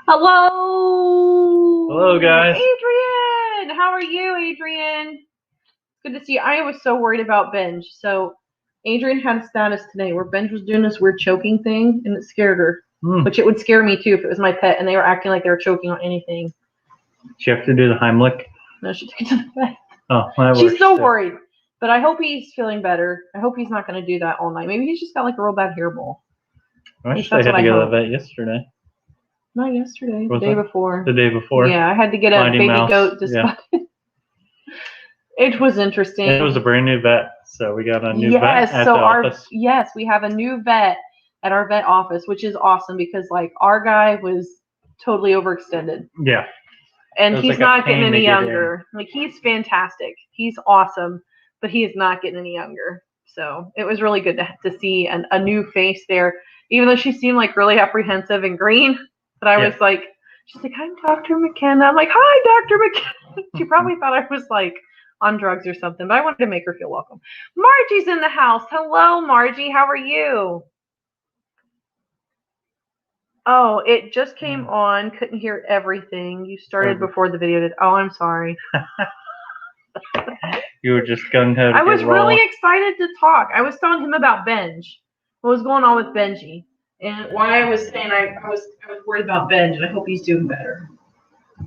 Hello. Hello, guys. Adrian. How are you, Adrian? Good to see you. I was so worried about Benj. So Adrian had a status today where Benj was doing this weird choking thing, and it scared her. Which it would scare me too if it was my pet and they were acting like they were choking on anything. Did you have to do the Heimlich? No, she took it to the vet. Oh, that She's so too. worried. But I hope he's feeling better. I hope he's not going to do that all night. Maybe he's just got like a real bad hairball. I actually had to go to the vet yesterday. Not yesterday, the day before. The day before. Yeah, I had to get a baby goat to spot it. It was interesting. And it was a brand new vet, so we got a new vet at the office. Yes, we have a new vet at our vet office, which is awesome because like our guy was totally overextended. Yeah. And he's not getting any younger. Like he's fantastic. He's awesome, but he is not getting any younger. So it was really good to see a new face there, even though she seemed like really apprehensive and green. But I was like, she's like, I'm Dr. McKenna. I'm like, hi, Dr. McKenna. She probably thought I was like on drugs or something, but I wanted to make her feel welcome. Margie's in the house. Hello, Margie. How are you? Oh, it just came on. Couldn't hear everything. You started before the video did. Oh, I'm sorry. You were just gung-ho. I was really excited to talk. I was telling him about Benj. What was going on with Benji. And why I was saying I was worried about Benj, and I hope he's doing better.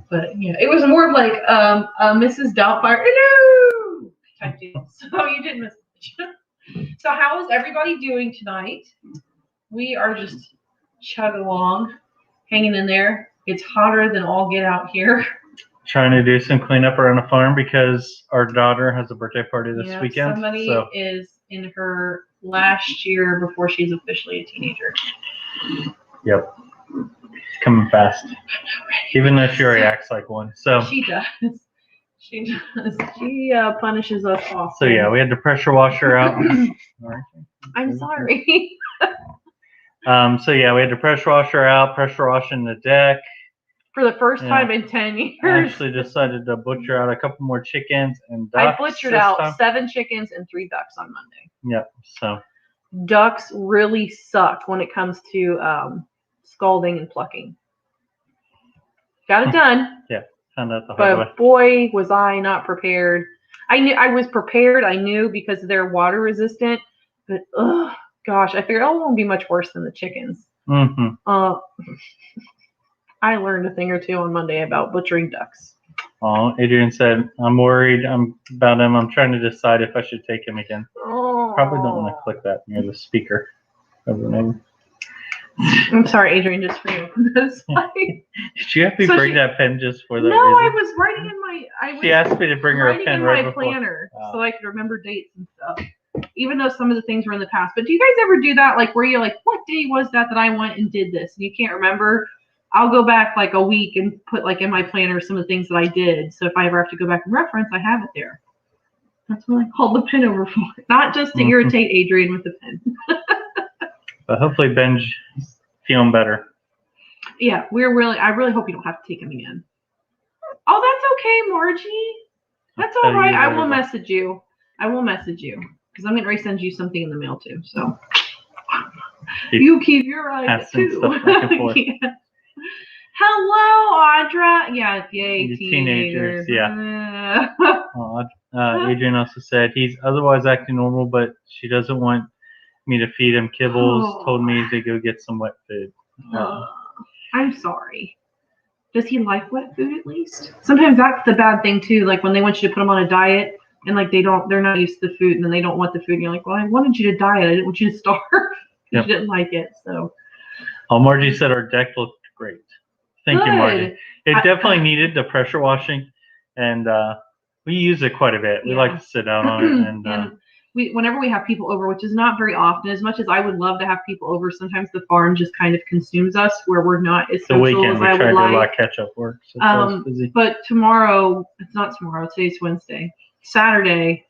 But yeah, it was more of like Mrs. Doubtfire, hello type deal. So you didn't miss it. So how is everybody doing tonight? We are just chugging along, hanging in there. It's hotter than all get out here. Trying to do some cleanup around the farm because our daughter has a birthday party this weekend. Somebody is in her last year before she's officially a teenager. Yep. It's coming fast. Even though she already acts like one. So she does. She does. She punishes us often. So yeah, we had to pressure wash her out. I'm sorry. So yeah, we had to pressure wash her out, pressure washing the deck. For the first time in 10 years. I actually decided to butcher out a couple more chickens and ducks. I butchered out 7 chickens and 3 ducks on Monday. Yep. So ducks really suck when it comes to scalding and plucking. Got it done. Yeah, found out the hard way. But boy, was I not prepared. I knew I was prepared. I knew because they're water resistant. But gosh, I figured it won't be much worse than the chickens. I learned a thing or two on Monday about butchering ducks. Oh, Adrian said, I'm worried about him. I'm trying to decide if I should take him again. Oh. Probably don't want to click that near the speaker. I'm sorry, Adrian, just for you. Did you have to bring that pen just for that? No, reason? I was writing in my. She asked me to bring her a pen right before. My planner so I could remember dates and stuff. Even though some of the things were in the past. But do you guys ever do that? Like where you're like, what day was that I went and did this? And you can't remember? I'll go back like a week and put like in my planner some of the things that I did. So if I ever have to go back and reference, I have it there. That's what I call the pen over for. Not just to irritate Adrian with the pen. But hopefully Ben's feeling better. Yeah, I really hope you don't have to take him again. Oh, that's okay, Margie. That's all right. I will message you. Because I'm going to resend you something in the mail too. So you keep your eyes too. Yeah. Hello, Audra. Yeah, yay, teenagers. Yeah. Adrian also said he's otherwise acting normal, but she doesn't want me to feed him kibbles. Told me to go get some wet food. I'm sorry. Does he like wet food at least? Sometimes that's the bad thing too. Like when they want you to put him on a diet and like they're not used to the food and then they don't want the food. And you're like, well, I wanted you to diet. I didn't want you to starve. You didn't like it. So. Margie said our deck looked great. Thank you, Margie. It definitely needed the pressure washing, and we use it quite a bit. We like to sit down on it, and whenever we have people over, which is not very often, as much as I would love to have people over, sometimes the farm just kind of consumes us, where we're not as social as I would like. The weekend we tried to do a lot of catch-up work, so I was busy. But tomorrow, it's not tomorrow. Today's Wednesday. Saturday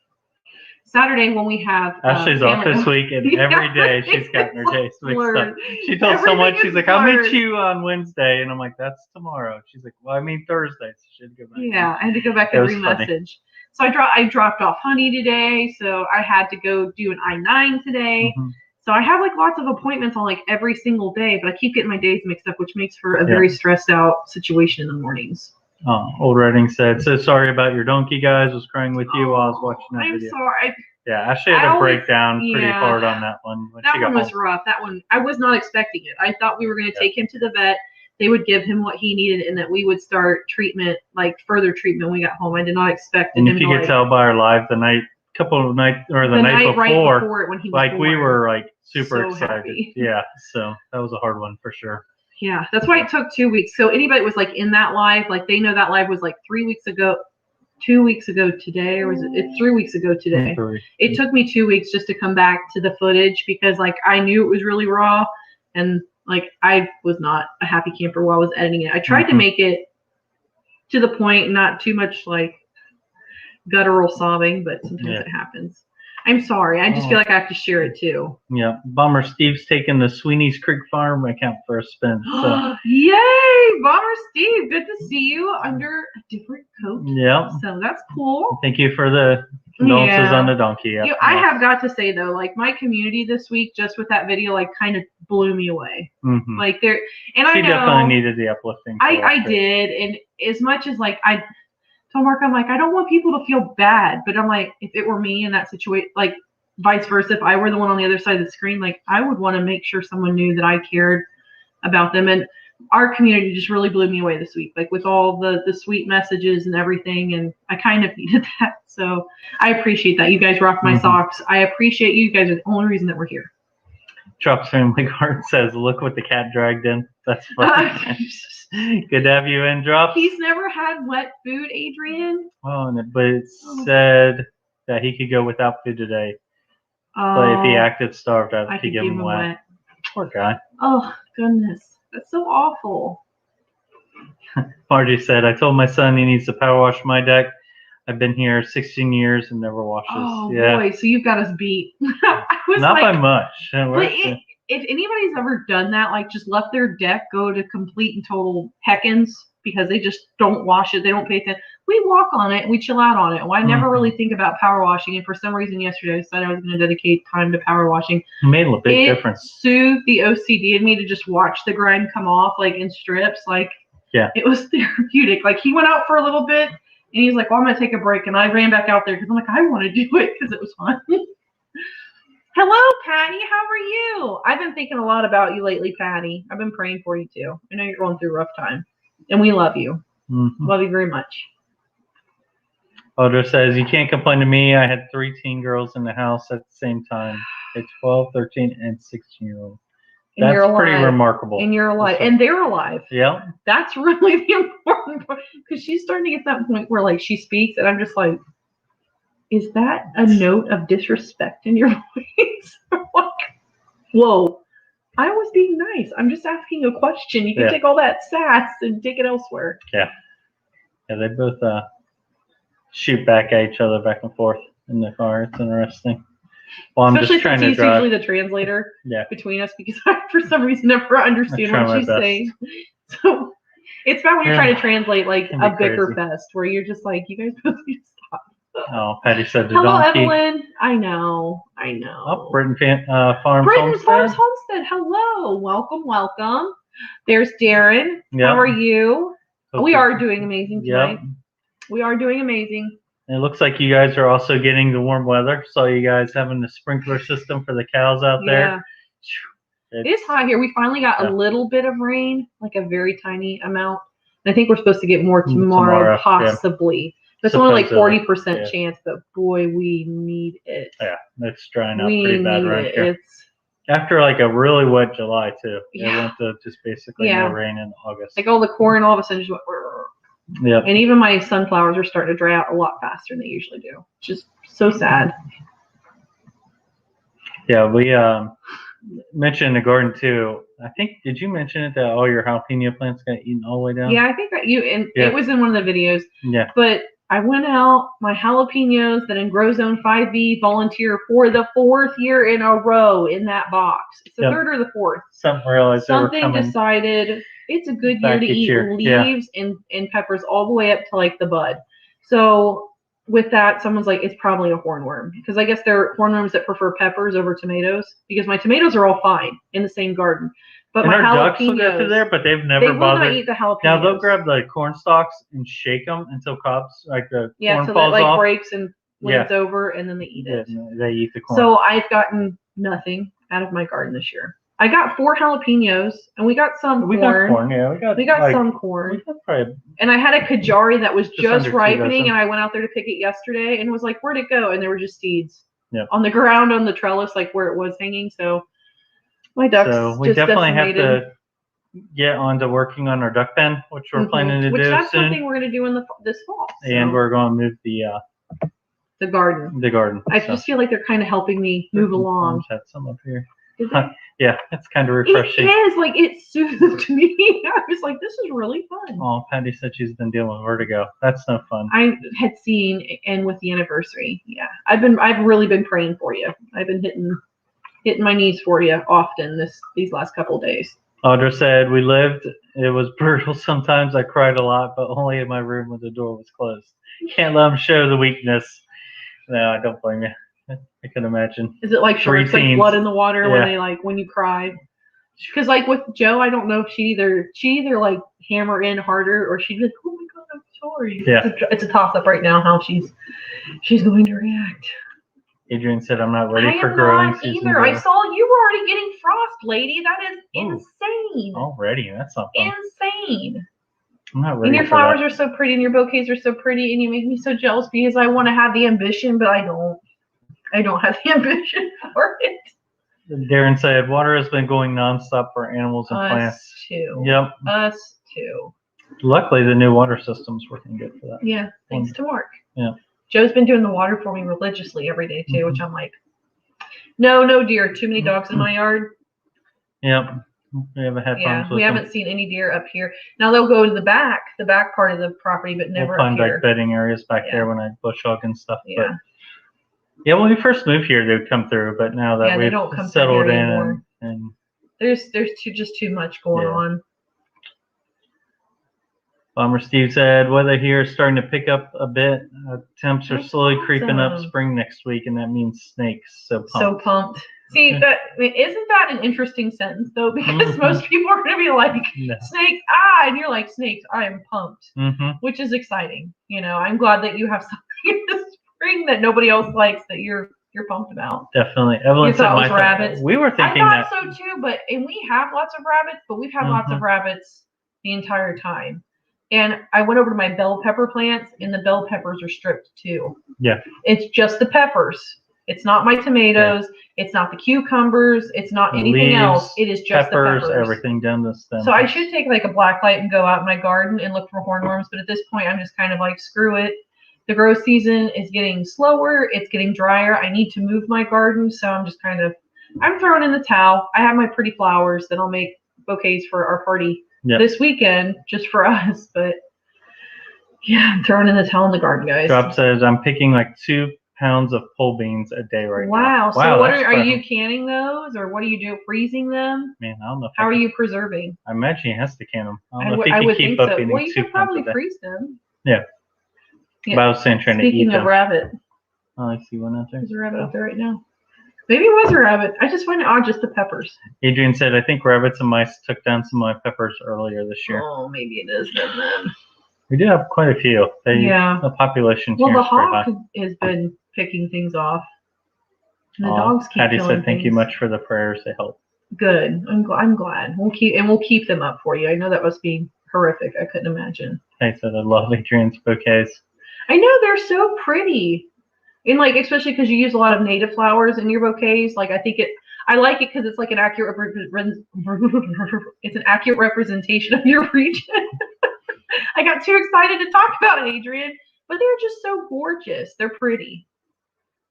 when we have Ashley's off this week, and every day she's gotten her days mixed up. She told someone, she's like, I'll meet you on Wednesday, and I'm like, that's tomorrow. She's like, well, I mean Thursday, so she had to go back. Yeah, I had to go back and re-message. So I dropped off Honey today, so I had to go do an I-9 today. So I have like lots of appointments on like every single day, but I keep getting my days mixed up, which makes for a very stressed out situation in the mornings. Old Redding said, "So sorry about your donkey, guys. Was crying with you while I was watching that video." I'm sorry. Yeah, Ashley had to break down pretty hard on that one. That one was rough. That one, I was not expecting it. I thought we were going to take him to the vet. They would give him what he needed, and that we would start treatment, like further treatment when we got home. I did not expect him. And if you could tell by our live the night night before, right before it when he was like born. we were like super excited. Happy. Yeah, so that was a hard one for sure. Yeah, that's why it took 2 weeks. So anybody was like in that live, like they know that live was like 3 weeks ago, 2 weeks ago today, or was it 3 weeks ago today? It took me 2 weeks just to come back to the footage because like I knew it was really raw, and like I was not a happy camper while I was editing it. I tried to make it to the point, not too much like guttural sobbing, but sometimes it happens. I'm sorry. I just feel like I have to share it too. Yeah. Bomber Steve's taking the Sweeney's Creek Farm account for a spin. So. Yay! Bomber Steve, good to see you under a different coat. Yeah. So that's cool. Thank you for the condolences on the donkey. Yeah. I have got to say though, like my community this week, just with that video, like kind of blew me away. Like there, and I know she definitely needed the uplifting. I did, and as much as like I told Mark, I'm like, I don't want people to feel bad, but I'm like, if it were me in that situation, like vice versa, if I were the one on the other side of the screen, like I would want to make sure someone knew that I cared about them. And our community just really blew me away this week, like with all the sweet messages and everything. And I kind of needed that. So I appreciate that. You guys rock my socks. I appreciate you. You guys are the only reason that we're here. Trump's Family Garden says, "Look what the cat dragged in." That's funny. Good to have you in, Drop. He's never had wet food, Adrian. Oh, but it said that he could go without food today. But if he acted starved, I could give him wet. Poor guy. Oh, goodness. That's so awful. Margie said, "I told my son he needs to power wash my deck. I've been here 16 years and never washes." Oh, boy. So you've got us beat. Not by much. But if anybody's ever done that, like just left their deck go to complete and total heckins because they just don't wash it, they don't pay attention. We walk on it, we chill out on it. Well, I never really think about power washing, and for some reason yesterday I decided I was going to dedicate time to power washing. It made a big difference. It soothed the OCD in me to just watch the grime come off like in strips. Like it was therapeutic. Like he went out for a little bit and he's like, "Well, I'm going to take a break," and I ran back out there because I'm like, I want to do it because it was fun. Hello, Patty. How are you? I've been thinking a lot about you lately, Patty. I've been praying for you too. I know you're going through a rough time, and we love you. Love you very much. Audra says, "You can't complain to me. I had 3 teen girls in the house at the same time. A 12, 13, and 16-year-old. That's pretty remarkable. And you're alive. And they're alive. Yeah. That's really the important part. Because she's starting to get to that point where like she speaks, and I'm just like, is that a note of disrespect in your voice? Like, whoa, I was being nice. I'm just asking a question. You can take all that sass and take it elsewhere. Yeah. Yeah, they both shoot back at each other back and forth in the car. It's interesting. Well, I'm especially just trying since to he's usually the translator between us because I, for some reason, never understand what she's saying. So it's bad when you're trying to translate like a bicker fest where you're just like, you guys both need to stop. Oh, Patty said the hello, donkey. Evelyn. I know. Oh, Britain Farms Homestead. Farms Homestead. Hello. Welcome. There's Darren. How are you? We are doing amazing tonight. We are doing amazing. It looks like you guys are also getting the warm weather. So you guys having the sprinkler system for the cows out there. It is hot here. We finally got a little bit of rain, like a very tiny amount. I think we're supposed to get more tomorrow possibly. It's only like 40% chance, but boy, we need it. Yeah, it's drying up pretty bad right here. After like a really wet July too. It went to just basically no rain in August. Like all the corn all of a sudden just went. Yeah. And even my sunflowers are starting to dry out a lot faster than they usually do. Just so sad. Yeah, we mentioned the garden too. I think, did you mention it that all your jalapeno plants got eaten all the way down? Yeah, I think that it was in one of the videos. Yeah. But I went out, my jalapenos that in Grow Zone 5B volunteer for the 4th year in a row in that box. It's the 3rd or the 4th. Something decided it's a good year to eat leaves and peppers all the way up to like the bud. So with that, someone's like, it's probably a hornworm. Because I guess there are hornworms that prefer peppers over tomatoes. Because my tomatoes are all fine in the same garden. But And my our ducks will go jalapenos, through there, but they've they never will bothered. not eat the jalapenos. Now they'll grab the corn stalks and shake them until cobs, like the corn so falls that like off. breaks and leans over, and then they eat it. Yeah, they eat the corn. So I've gotten nothing out of my garden this year. I got 4 jalapenos, and we got some corn. We got corn, yeah. We got like, some corn. We got probably, and I had a kajari that was just ripening, dozen. and I went out there to pick it yesterday, and was like, where'd it go? And there were just seeds on the ground on the trellis, like where it was hanging. So my ducks we definitely have to get on to working on our duck pen, which we're planning to do that's soon. something we're going to do in this fall. So. And we're going to move the garden. The garden. I just feel like they're kind of helping me move along. Had some up here. Yeah, it's kind of refreshing. It is, like, it soothed me. I was like, this is really fun. Oh, Patty said she's been dealing with vertigo. That's no fun. I had seen, and with the anniversary, I've really been praying for you. I've been hitting my knees for you often these last couple of days. Audra said, it was brutal sometimes. I cried a lot, but only in my room when the door was closed. Can't let them show the weakness. No, I don't blame you. I can imagine. Is it like sharks, like blood in the water when they when you cry? Because like with Joe, I don't know if she either like hammer in harder or she'd be like, oh my god, I'm sorry. Yeah. It's a toss up right now how she's going to react. Adrian said, I'm not ready for growing season. Either. I saw you were already getting frost, lady. That is insane. Already? That's not fun. Insane. I'm not ready. And your flowers are so pretty and your bouquets are so pretty and you make me so jealous because I want to have the ambition, but I don't. I don't have the ambition for it. Darren said, water has been going nonstop for animals and plants. Us too. Yep. Us too. Luckily, the new water system's working good for that. Yeah, thanks to Mark. Yeah. Joe's been doing the water for me religiously every day too, which I'm like, no deer. Too many dogs in my yard. Yep. We haven't had problems with we haven't seen any deer up here. Now they'll go to the back part of the property, but never we'll find up here. like bedding areas back there when I bush hog and stuff. Yeah. But yeah, when we first moved here, they would come through, but now that we've settled in and there's just too much going on. Bomber Steve said, weather here is starting to pick up a bit. Temps are slowly creeping up spring next week, and that means snakes. So pumped. See, isn't that an interesting sentence, though? Because most people are going to be like, snakes, and you're like, snakes, I am pumped, which is exciting. You know, I'm glad that you have something in the spring that nobody else likes that you're pumped about. Definitely. Evelyn said rabbits. We were thinking I thought so too, and we have lots of rabbits, but we've had lots of rabbits the entire time. And I went over to my bell pepper plants, and the bell peppers are stripped too. Yeah. It's just the peppers. It's not my tomatoes. Yeah. It's not the cucumbers. It's not anything else. It is just peppers, the peppers. Everything down the stem. So I should take like a black light and go out in my garden and look for hornworms. But at this point, I'm just kind of like, screw it. The grow season is getting slower. It's getting drier. I need to move my garden. So I'm just I'm throwing in the towel. I have my pretty flowers that I'll make bouquets for our party this weekend, just for us. But yeah, I'm throwing in the towel in the garden, guys. Drop says, I'm picking like 2 pounds of pole beans a day right now. Wow. So what are you canning those, or what do you do? Freezing them? Man, I don't know. How are you preserving? I imagine he has to can them. I don't know I if he would can keep think up so. eating Well, you 2 could pounds probably a day. freeze them. Yeah. But I was saying trying to eat them. Speaking of rabbit. Oh, I see one out there. There's a rabbit out there right now. Maybe it was a rabbit. I just find it odd, just the peppers. Adrian said, I think rabbits and mice took down some of my peppers earlier this year. Oh, maybe it is then. We do have quite a few. The population here the is pretty hawk high. has been picking things off. And the dogs keep Patty killing said, thank things. you much for the prayers. They help. Good. I'm glad. We'll keep them up for you. I know that must be horrific. I couldn't imagine. Patty said, I love Adrian's bouquets. I know, they're so pretty. And like, especially because you use a lot of native flowers in your bouquets. Like, I like it because it's like an accurate representation of your region. I got too excited to talk about it, Adrian, but they're just so gorgeous. They're pretty.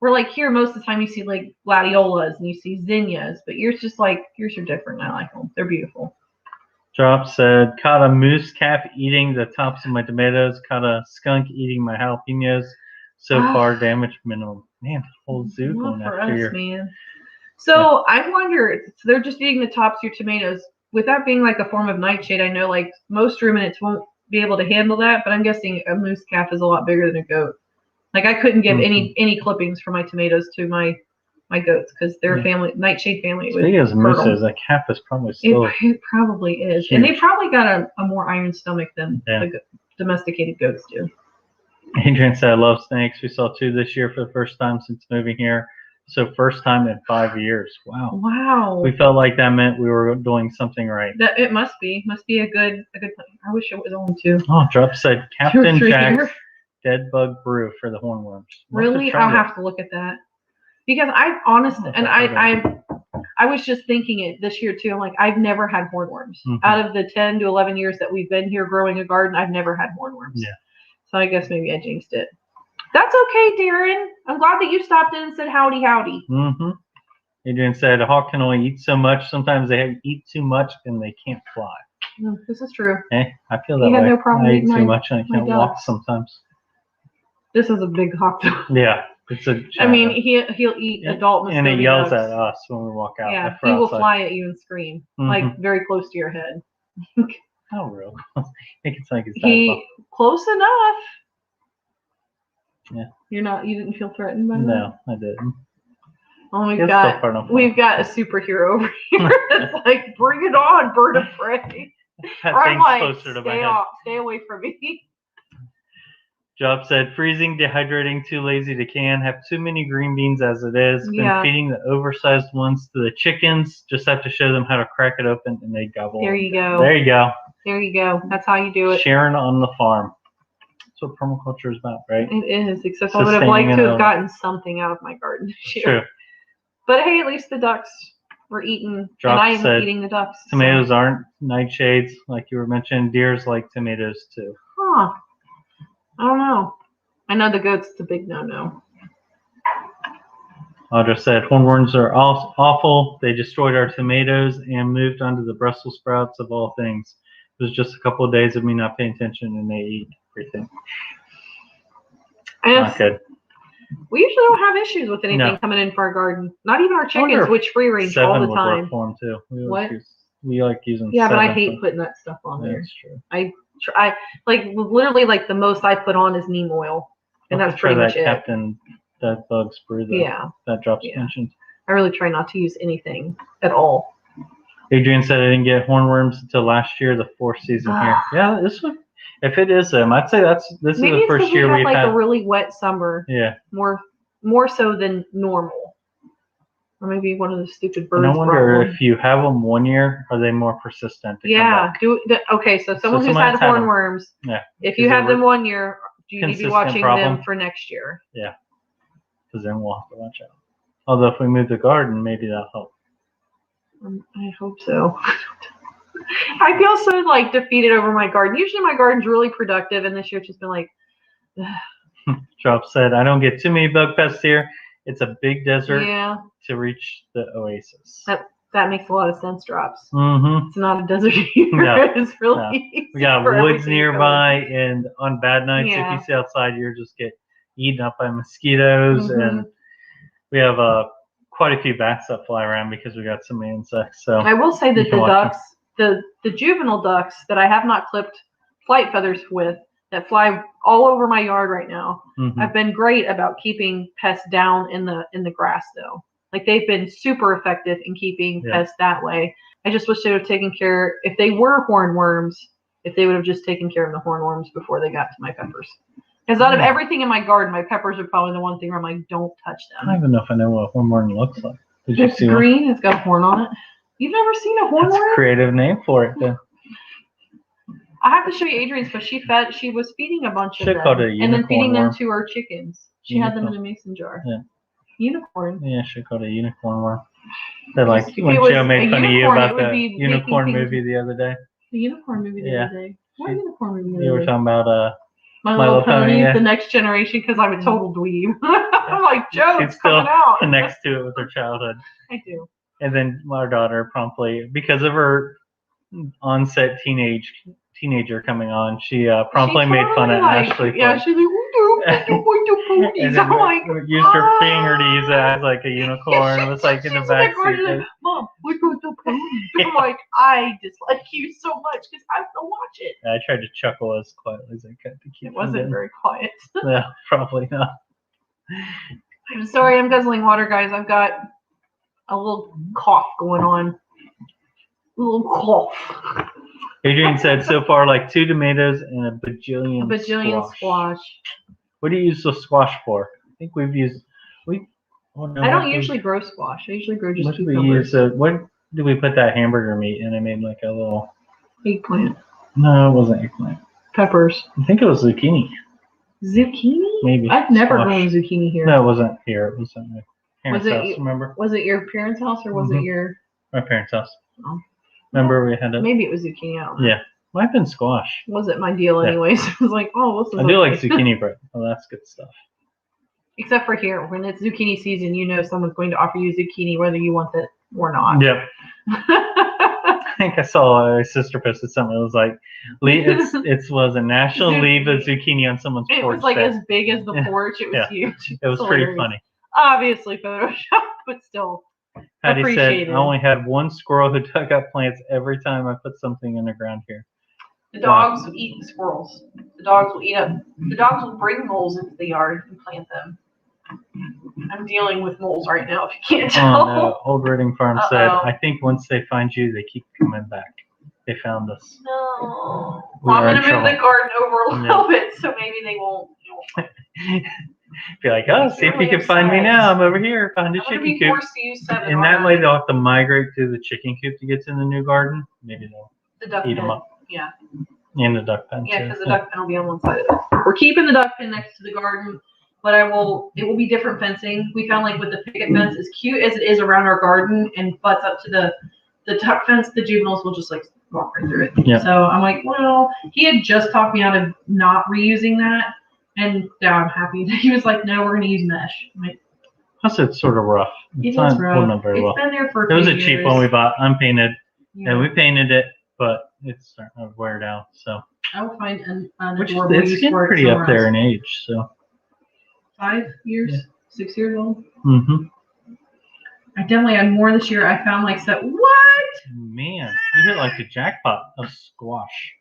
We're like here most of the time you see like gladiolas and you see zinnias, but yours are different. I like them. They're beautiful. Drop said, caught a moose calf eating the tops of my tomatoes, caught a skunk eating my jalapenos. So far, damage minimum. Man, the whole zoo going after you. Man. So I wonder, so they're just eating the tops of your tomatoes. With that being like a form of nightshade, I know like most ruminants won't be able to handle that, but I'm guessing a moose calf is a lot bigger than a goat. Like I couldn't give any clippings for my tomatoes to my goats because they're family nightshade family. As big as mooses, a calf is probably still. It probably is, huge. and they probably got a more iron stomach than the domesticated goats do. Adrian said, "I love snakes. We saw 2 this year for the first time since moving here. So first time in 5 years. Wow. Wow. We felt like that meant we were doing something right. That it must be a good thing. I wish it was only 2. Oh, Drop said Captain 3 Jack's years. dead bug brew for the hornworms. Really? I'll have to look at that. Because I honestly, and I was just thinking it this year too. I'm like, I've never had hornworms. Out of the 10 to 11 years that we've been here growing a garden, I've never had hornworms. Yeah. So I guess maybe I jinxed it. That's okay, Darren. I'm glad that you stopped in and said howdy, howdy. Mm-hmm. Adrian said a hawk can only eat so much. Sometimes they eat too much and they can't fly. No, this is true. Hey, I feel that He way. had no problem I eat eating too much and I can't walk ducks. sometimes. This is a big hawk. Yeah, it's a. I mean, he'll eat adult Muscovy and it yells ducks. at us when we walk out. Yeah, he will fly at you and scream like very close to your head. Oh, real? Make it sound like he's close enough. Yeah. You didn't feel threatened by that? No, I didn't. Oh, we've got a superhero over here. It's like, bring it on, bird of prey. That thing's closer to my head. Stay away from me. Job said, freezing, dehydrating, too lazy to can, have too many green beans as it is. Been feeding the oversized ones to the chickens. Just have to show them how to crack it open and they gobble. There you go. There you go. There you go. That's how you do it. Sharing on the farm. That's what permaculture is about, right? It is, except I would have liked to have gotten something out of my garden this year. True. But hey, at least the ducks were eaten, and I am eating the ducks. Tomatoes aren't nightshades, like you were mentioning. Deers like tomatoes too. Huh. I don't know. I know the goats, it's a big no-no. Audra said, hornworms are awful. They destroyed our tomatoes and moved onto the Brussels sprouts of all things. It was just a couple of days of me not paying attention and they eat everything. Not good. We usually don't have issues with anything coming in for our garden. Not even our chickens, which free range all the time. Would work for them too. We like using. Yeah, but I hate putting that stuff on there. That's true. I like literally like the most I put on is neem oil, and that's pretty much it. That bug sprue that drops mentioned. I really try not to use anything at all. Adrian said I didn't get hornworms until last year, the 4th season here. Yeah, this one. If it is them, I'd say this is the first year we've had a really wet summer. Yeah. More so than normal. Or maybe one of the stupid birds. And I wonder if you have them one year, are they more persistent? Yeah. Okay, so someone who's had hornworms. Yeah. If you have them one year, do you need to be watching them for next year? Yeah. Because then we'll have to watch out. Although if we move the garden, maybe that'll help. I hope so. I feel so like defeated over my garden. Usually my garden's really productive, and this year it's just been like. Drop said, I don't get too many bug pests here. It's a big desert to reach the oasis. That makes a lot of sense, Drops. Mm-hmm. It's not a desert here. No, it's really we got woods nearby, and on bad nights, if you sit outside, you just get eaten up by mosquitoes, and we have quite a few bats that fly around because we got so many insects. So I will say that the ducks, the juvenile ducks that I have not clipped flight feathers with, that fly all over my yard right now. I've been great about keeping pests down in the grass though. Like they've been super effective in keeping pests that way. I just wish they would have taken care, if they were hornworms, if they would have just taken care of the hornworms before they got to my peppers. Because out of everything in my garden, my peppers are probably the one thing where I'm like, don't touch them. I don't even know if I know what a hornworm looks like. It's green. One? It's got a horn on it. You've never seen a hornworm? That's a creative name for it. Then. I have to show you Adrian's, but she was feeding a bunch of them and then feeding them to her chickens. She had them in a mason jar. Yeah. Unicorn. Yeah, she called it a unicorn worm. They're like when Joe made fun of you about the unicorn movie the other day. The unicorn movie the other day. What unicorn movie the other day? You were talking about My Little Pony, The Next Generation, because I'm a total dweeb. I'm like, Joe, it's coming out. She still connects to it with her childhood. I do. And then our daughter promptly, because of her onset teenager coming on, she promptly made fun of Ashley. Yeah, she's like, ponies. I'm like, used her finger to use it as like a unicorn. It was like in the back seat. Mom, we go to poop. I'm like, I dislike you so much because I have to watch it. I tried to chuckle as quietly as I could to keep It wasn't very quiet. No, probably not. I'm sorry, I'm guzzling water, guys. I've got a little cough going on. A little cough. Adrian said so far like 2 tomatoes and a bajillion squash. What do you use the squash for? I think we've used I don't usually grow squash. I usually grow just what cucumbers. do we use? What did we put that hamburger meat in? I made like a little Eggplant. No, it wasn't eggplant. Peppers. I think it was zucchini. Zucchini? Maybe. I've never grown zucchini here. No, it wasn't here. It was at my parents' house. Remember? Was it your parents' house or was it your? My parents' house. Oh. Remember we had a. Maybe it was zucchini. I don't know. Yeah, might have been squash. Wasn't my deal anyways. I was like, oh, this is. I do like zucchini bread. Oh, that's good stuff. Except for here, when it's zucchini season, you know someone's going to offer you zucchini whether you want it or not. Yep. I think I saw my sister posted something. It was like, it was a national leave of zucchini on someone's porch. It was like as big as the porch. It was huge. It was pretty funny. Obviously Photoshop, but still. Patty said, I only had one squirrel who dug up plants every time I put something in the ground here. The dogs eat the squirrels. The dogs will eat up. The dogs will bring moles into the yard and plant them. I'm dealing with moles right now, if you can't tell. Oh, no. Old Reading Farm said, I think once they find you, they keep coming back. They found us. No. Well, I'm going to move the garden over a little bit, so maybe they won't. Be like, oh, see if you can find me now. I'm over here. Found a chicken coop. And that way they'll have to migrate through the chicken coop to get to the new garden. Maybe they'll eat them up. Yeah. And the duck pen. Yeah, because the duck pen will be on one side of it. We're keeping the duck pen next to the garden, but it will be different fencing. We found like with the picket fence, as cute as it is around our garden and butts up to the duck fence, the juveniles will just like walk right through it. Yeah. So I'm like, well, he had just talked me out of not reusing that. And yeah, I'm happy that he was like, no, we're going to use mesh. I'm like, plus, it's sort of rough. It's not rough. Not very well. It's been there for It was a cheap one we bought, unpainted. Yeah. And we painted it, but it's starting to wear down. So I will find an adorable use for it. It's getting pretty up there in age. So 5 years, 6 years old. Mm-hmm. I definitely had more this year. I found like what? Man, you hit like a jackpot of squash.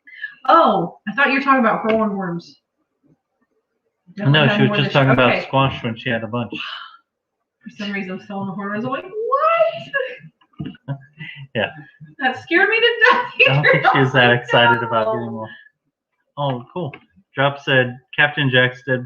Oh, I thought you were talking about hornworms. No, she was just talking about squash when she had a bunch. For some reason, I'm still on the hornworms. I'm like, what? Yeah. That scared me to death. I don't think she was that excited about getting more. Oh, cool. Drop said Captain Jack's dead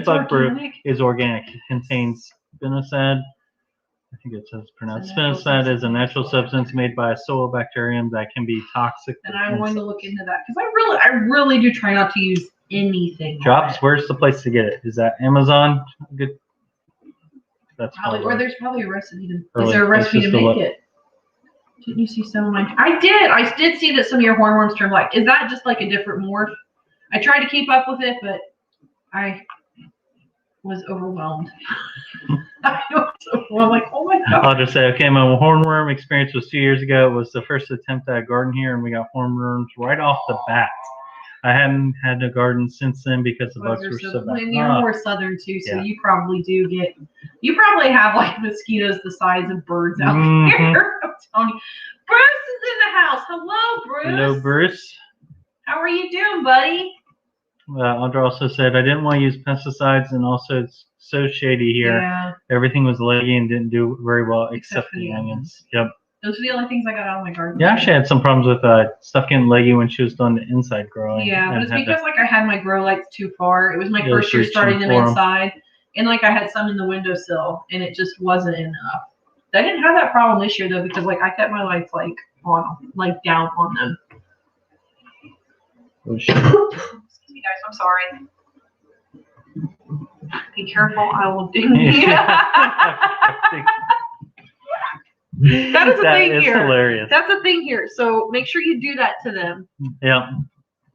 bug brew is organic. It contains spinosad. I think it says pronounced. Spinosad is a natural substance made by a soil bacterium that can be toxic. And I'm going to look into that because I really do try not to use anything. Drops. Where's the place to get it? Is that Amazon? Good. That's probably. Or there's probably a recipe. Is there a recipe to make it? Didn't you see some of mine? I did see that some of your hornworms turned black. Is that just like a different morph? I tried to keep up with it, but I was overwhelmed. I'm like, oh my god. I'll just say, okay, my hornworm experience was 2 years ago. It was the first attempt at a garden here, and we got hornworms right off the bat. I haven't had a garden since then because the bugs were so bad. You're more southern too, so you probably have like mosquitoes the size of birds out there. I'm telling you. Bruce is in the house. Hello, Bruce. Hello, Bruce. How are you doing, buddy? Audra also said, I didn't want to use pesticides, and also it's so shady here. Yeah. Everything was leggy and didn't do very well except for the onions. Yep. Those are the only things I got out of my garden. Yeah, she had some problems with stuff getting leggy when she was doing the inside growing. Yeah, but it's because like I had my grow lights too far. It was my first year starting them inside, and like I had some in the windowsill, and it just wasn't enough. I didn't have that problem this year though because like I kept my lights like on, like down on them. Oh, shit. Excuse me, guys. I'm sorry. Be careful. I will do. That is a thing here. Hilarious. That's a thing here. So make sure you do that to them. Yeah.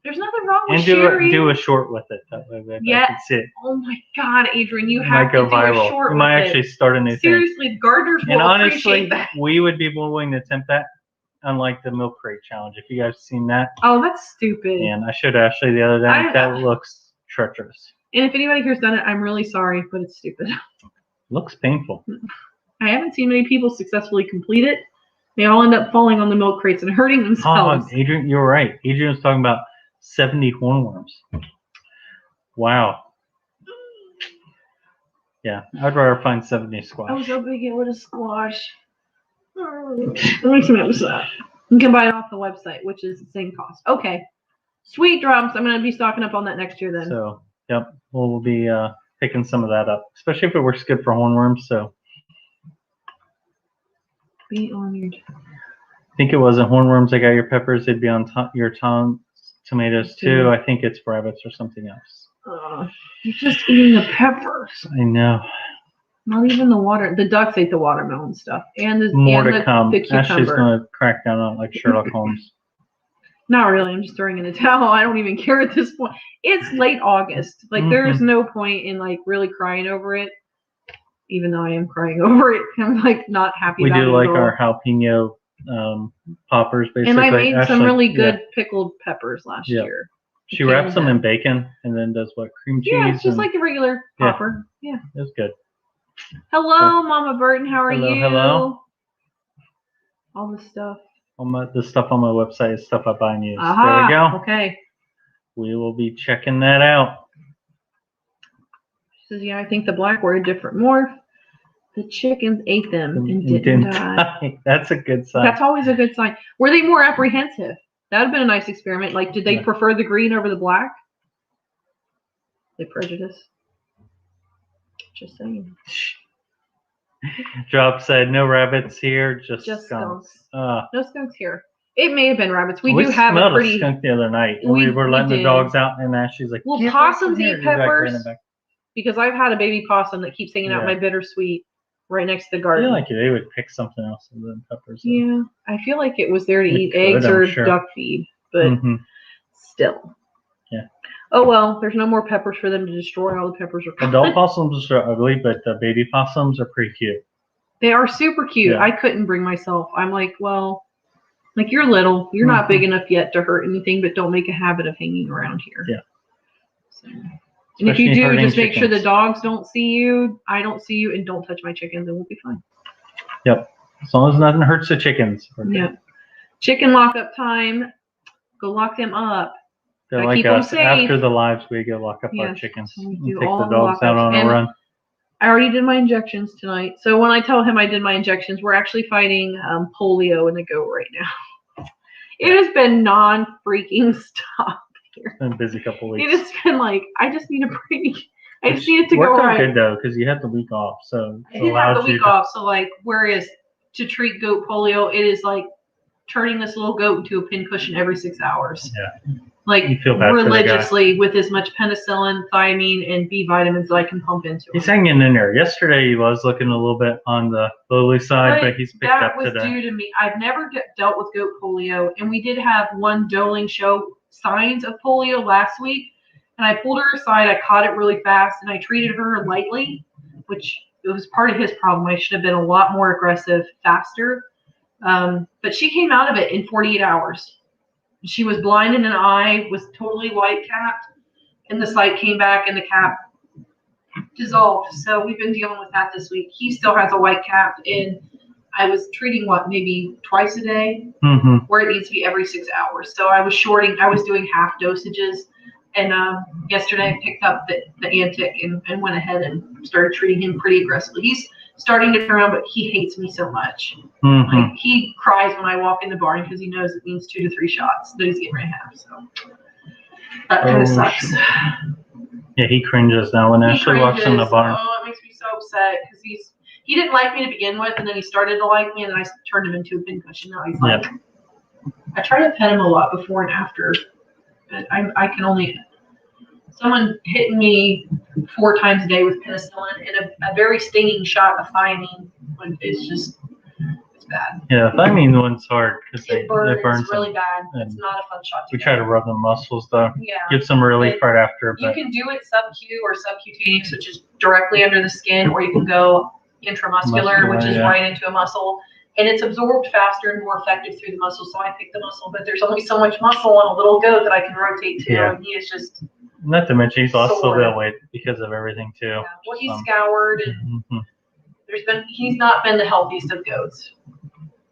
There's nothing wrong with sharing. And do a short with it. That way they can see it. Oh my God, Adrian, you have to do viral. A short. You might actually start a new thing. Seriously, gardeners will appreciate that. We would be willing to attempt that. Unlike the milk crate challenge, if you guys have seen that. Oh, that's stupid. And I showed Ashley the other day. That looks treacherous. And if anybody here's done it, I'm really sorry, but it's stupid. Looks painful. I haven't seen many people successfully complete it, They all end up falling on the milk crates and hurting themselves. Adrian, you're right. Adrian was talking about 70 hornworms. Wow. Yeah, I'd rather find 70 squash. I was hoping it would have squash. It makes me upset. You can buy it off the website, which is the same cost. Okay. Sweet drums. I'm going to be stocking up on that next year then. So, yep, we'll be picking some of that up, especially if it works good for hornworms. So, be honored. I think it wasn't hornworms that got your peppers. They'd be on your tomatoes too. I think it's rabbits or something else. You're just eating the peppers. I know. Not even the water. The ducks ate the watermelon stuff, and the more and to the, come. the cucumber. Ashley's going to crack down on it like Sherlock Holmes. Not really. I'm just throwing in a towel. I don't even care at this point. It's late August. Like there's no point in like really crying over it. Even though I am crying over it, I'm like not happy. We about do it like at all. our jalapeno poppers, basically. And I made some really good yeah. pickled peppers last year. She wraps them in bacon and then does what? Cream cheese? Yeah, it's just like a regular popper. Yeah. It was good. Hello, Mama Burton. How are you? Hello. All this stuff. The stuff on my website is stuff I buy and use. Aha, there we go. Okay. We will be checking that out. She says, yeah, I think the black were a different morph. The chickens ate them and didn't die. That's a good sign. That's always a good sign. Were they more apprehensive? That would have been a nice experiment. Like, did they prefer the green over the black? They prejudice. Just saying. Drop said, no rabbits here, just skunks. No skunks here. It may have been rabbits. We do have a pretty... skunk the other night. We were letting the dogs out, and Ashley's like, well, possums eat peppers. Because I've had a baby possum that keeps hanging out my bittersweet right next to the garden. I feel like they would pick something else other than peppers. So. Yeah, I feel like it was there to eat eggs or duck feed, but still. Yeah. Oh well, there's no more peppers for them to destroy. All the peppers are gone. Adult possums are ugly, but the baby possums are pretty cute. They are super cute. Yeah. I couldn't bring myself. I'm like, well, like you're little. You're not big enough yet to hurt anything, but don't make a habit of hanging around here. Yeah. So. And if you do, just make sure the dogs don't see you, I don't see you, and don't touch my chickens, and we'll be fine. Yep. As long as nothing hurts the chickens. Yeah. Chicken lockup time. Go lock them up. They're like us. After the lives, we go lock up our chickens. So we take the dogs out on a run. I already did my injections tonight. So when I tell him I did my injections, we're actually fighting polio in the goat right now. It has been non-freaking stop. It's been a busy couple weeks. It has been like, I just need a break. I just need it to go right. Worked out good though, because you had the week off. So I did have the week off. So like, whereas to treat goat polio, it is like turning this little goat into a pincushion every 6 hours. Yeah. Like religiously with as much penicillin, thiamine, and B vitamins that I can pump into him. He's hanging in there. Yesterday he was looking a little bit on the lowly side, but he's picked up today. That was due to me. I've never dealt with goat polio, and we did have one doeling show signs of polio last week, and I pulled her aside. I caught it really fast, and I treated her lightly, which it was part of his problem. I should have been a lot more aggressive, faster. But she came out of it in 48 hours. She was blind in an eye, was totally white capped, and the sight came back and the cap dissolved. So we've been dealing with that this week. He still has a white cap, and I was treating maybe twice a day, where it needs to be every 6 hours. So I was doing half dosages, and yesterday I picked up the antic and went ahead and started treating him pretty aggressively. He's starting to turn around, but he hates me so much. Like, he cries when I walk in the barn because he knows it means 2 to 3 shots that he's getting ready to have. So that kind of sucks. Yeah, he cringes now when Ashley walks in the barn. Oh, it makes me so upset because he didn't like me to begin with, and then he started to like me, and then I turned him into a pincushion. Now he's like, I try to pet him a lot before and after, but I can only. Someone hitting me 4 times a day with penicillin and a very stinging shot of thiamine. It's bad. Yeah, thiamine one's hard because it burns. It's really bad. It's not a fun shot. We try to rub the muscles though. Yeah. Give some relief right after. You can do it sub-Q or subcutaneous, which is directly under the skin, or you can go intramuscular, which is right into a muscle. And it's absorbed faster and more effective through the muscle. So I pick the muscle, but there's only so much muscle on a little goat that I can rotate to. Yeah. And he is just. Not to mention he's lost a little weight because of everything too. Yeah. Well, he's scoured, and he's not been the healthiest of goats.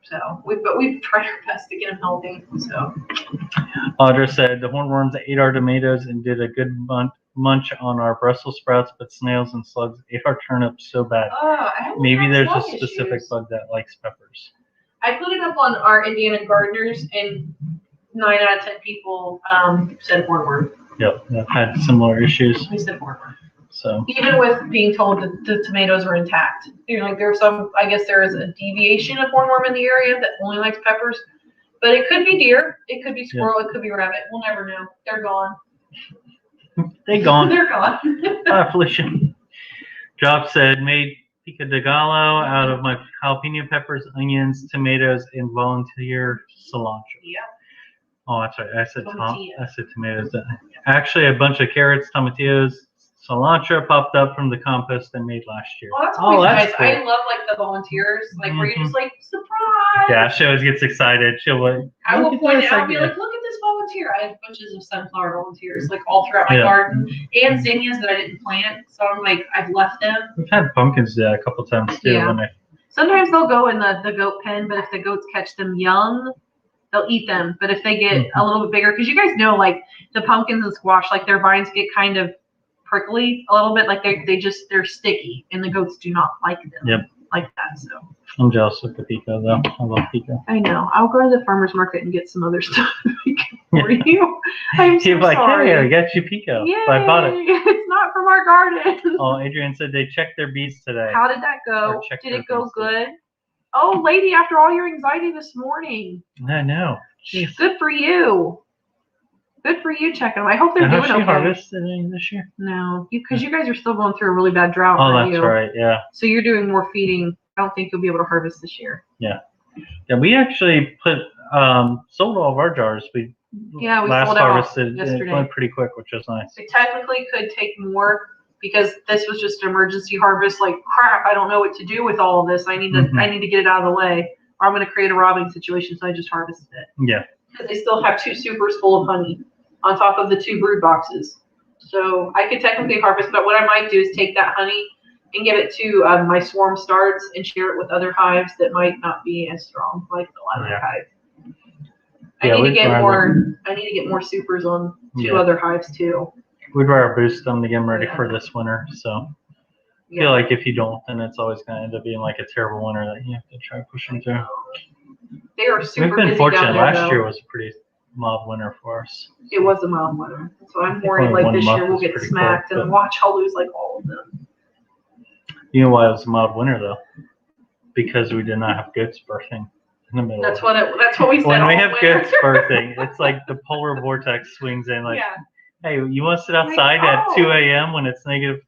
So we've tried our best to get them healthy. So Audra said the hornworms ate our tomatoes and did a good munch on our Brussels sprouts, but snails and slugs ate our turnips so bad. Maybe there's a specific bug that likes peppers. I put it up on our Indiana gardeners, and 9 out of 10 people said hornworm. Yep, I've had similar issues. We said hornworm. So even with being told that the tomatoes were intact, like there's some, I guess there is a deviation of hornworm in the area that only likes peppers, but it could be deer, it could be squirrel, It could be rabbit. We'll never know. They're gone. They gone. They're gone. Felicia. Job said made pico de gallo out of my jalapeno peppers, onions, tomatoes, and volunteer cilantro. Yeah. Oh, that's right. I said tomatoes. Actually, a bunch of carrots, tomatillos, cilantro popped up from the compost I made last year. Oh, that's always nice. Cool. I love like the volunteers, like where you're just like, surprise. Yeah, she always gets excited. She'll like, I will point it out and be like, look at this volunteer. I have bunches of sunflower volunteers like all throughout my garden and zinnias that I didn't plant. So I'm like, I've left them. We've had pumpkins a couple times too. Yeah. Sometimes they'll go in the goat pen, but if the goats catch them young, they'll eat them. But if they get a little bit bigger, because you guys know like the pumpkins and squash, like their vines get kind of prickly a little bit, like they're sticky, and the goats do not like them like that. So I'm jealous of the pico though. I love pico. I know. I'll go to the farmer's market and get some other stuff for you. I'm so like, sorry. Hey, I got you pico. Yay. So I bought it. It's not from our garden. Oh, Adrian said they checked their beets today. How did that go? Did it go good? Oh, lady, after all your anxiety this morning. I know. Jeez. Good for you. Good for you checking them. I hope they're doing okay. Has she harvested any this year? No, because you guys are still going through a really bad drought. Oh, that's right. Yeah. So you're doing more feeding. I don't think you'll be able to harvest this year. Yeah. Yeah, we actually sold all of our jars. We last sold harvested yesterday. It went pretty quick, which was nice. We technically could take more because this was just an emergency harvest. Like crap, I don't know what to do with all of this. I need to get it out of the way, or I'm going to create a robbing situation. So I just harvested it. Yeah. Because they still have 2 supers full of honey on top of the 2 brood boxes. So I could technically harvest, but what I might do is take that honey and give it to my swarm starts and share it with other hives that might not be as strong, like the lilac hive. I need to get more supers on 2 other hives too. We'd rather boost them to get them ready for this winter. So I feel like if you don't, then it's always going to end up being like a terrible winter that you have to try pushing through. They are super We've been busy fortunate. down there, Last year was a pretty mild winter for us. It was a mild winter. So I'm worried like this year we'll get smacked and watch I'll lose like all of them. You know why it was a mild winter though? Because we did not have goats birthing in the middle. That's what we said. When we have goats birthing, it's like the polar vortex swings in. Like, hey, you want to sit outside at 2 a.m. when it's negative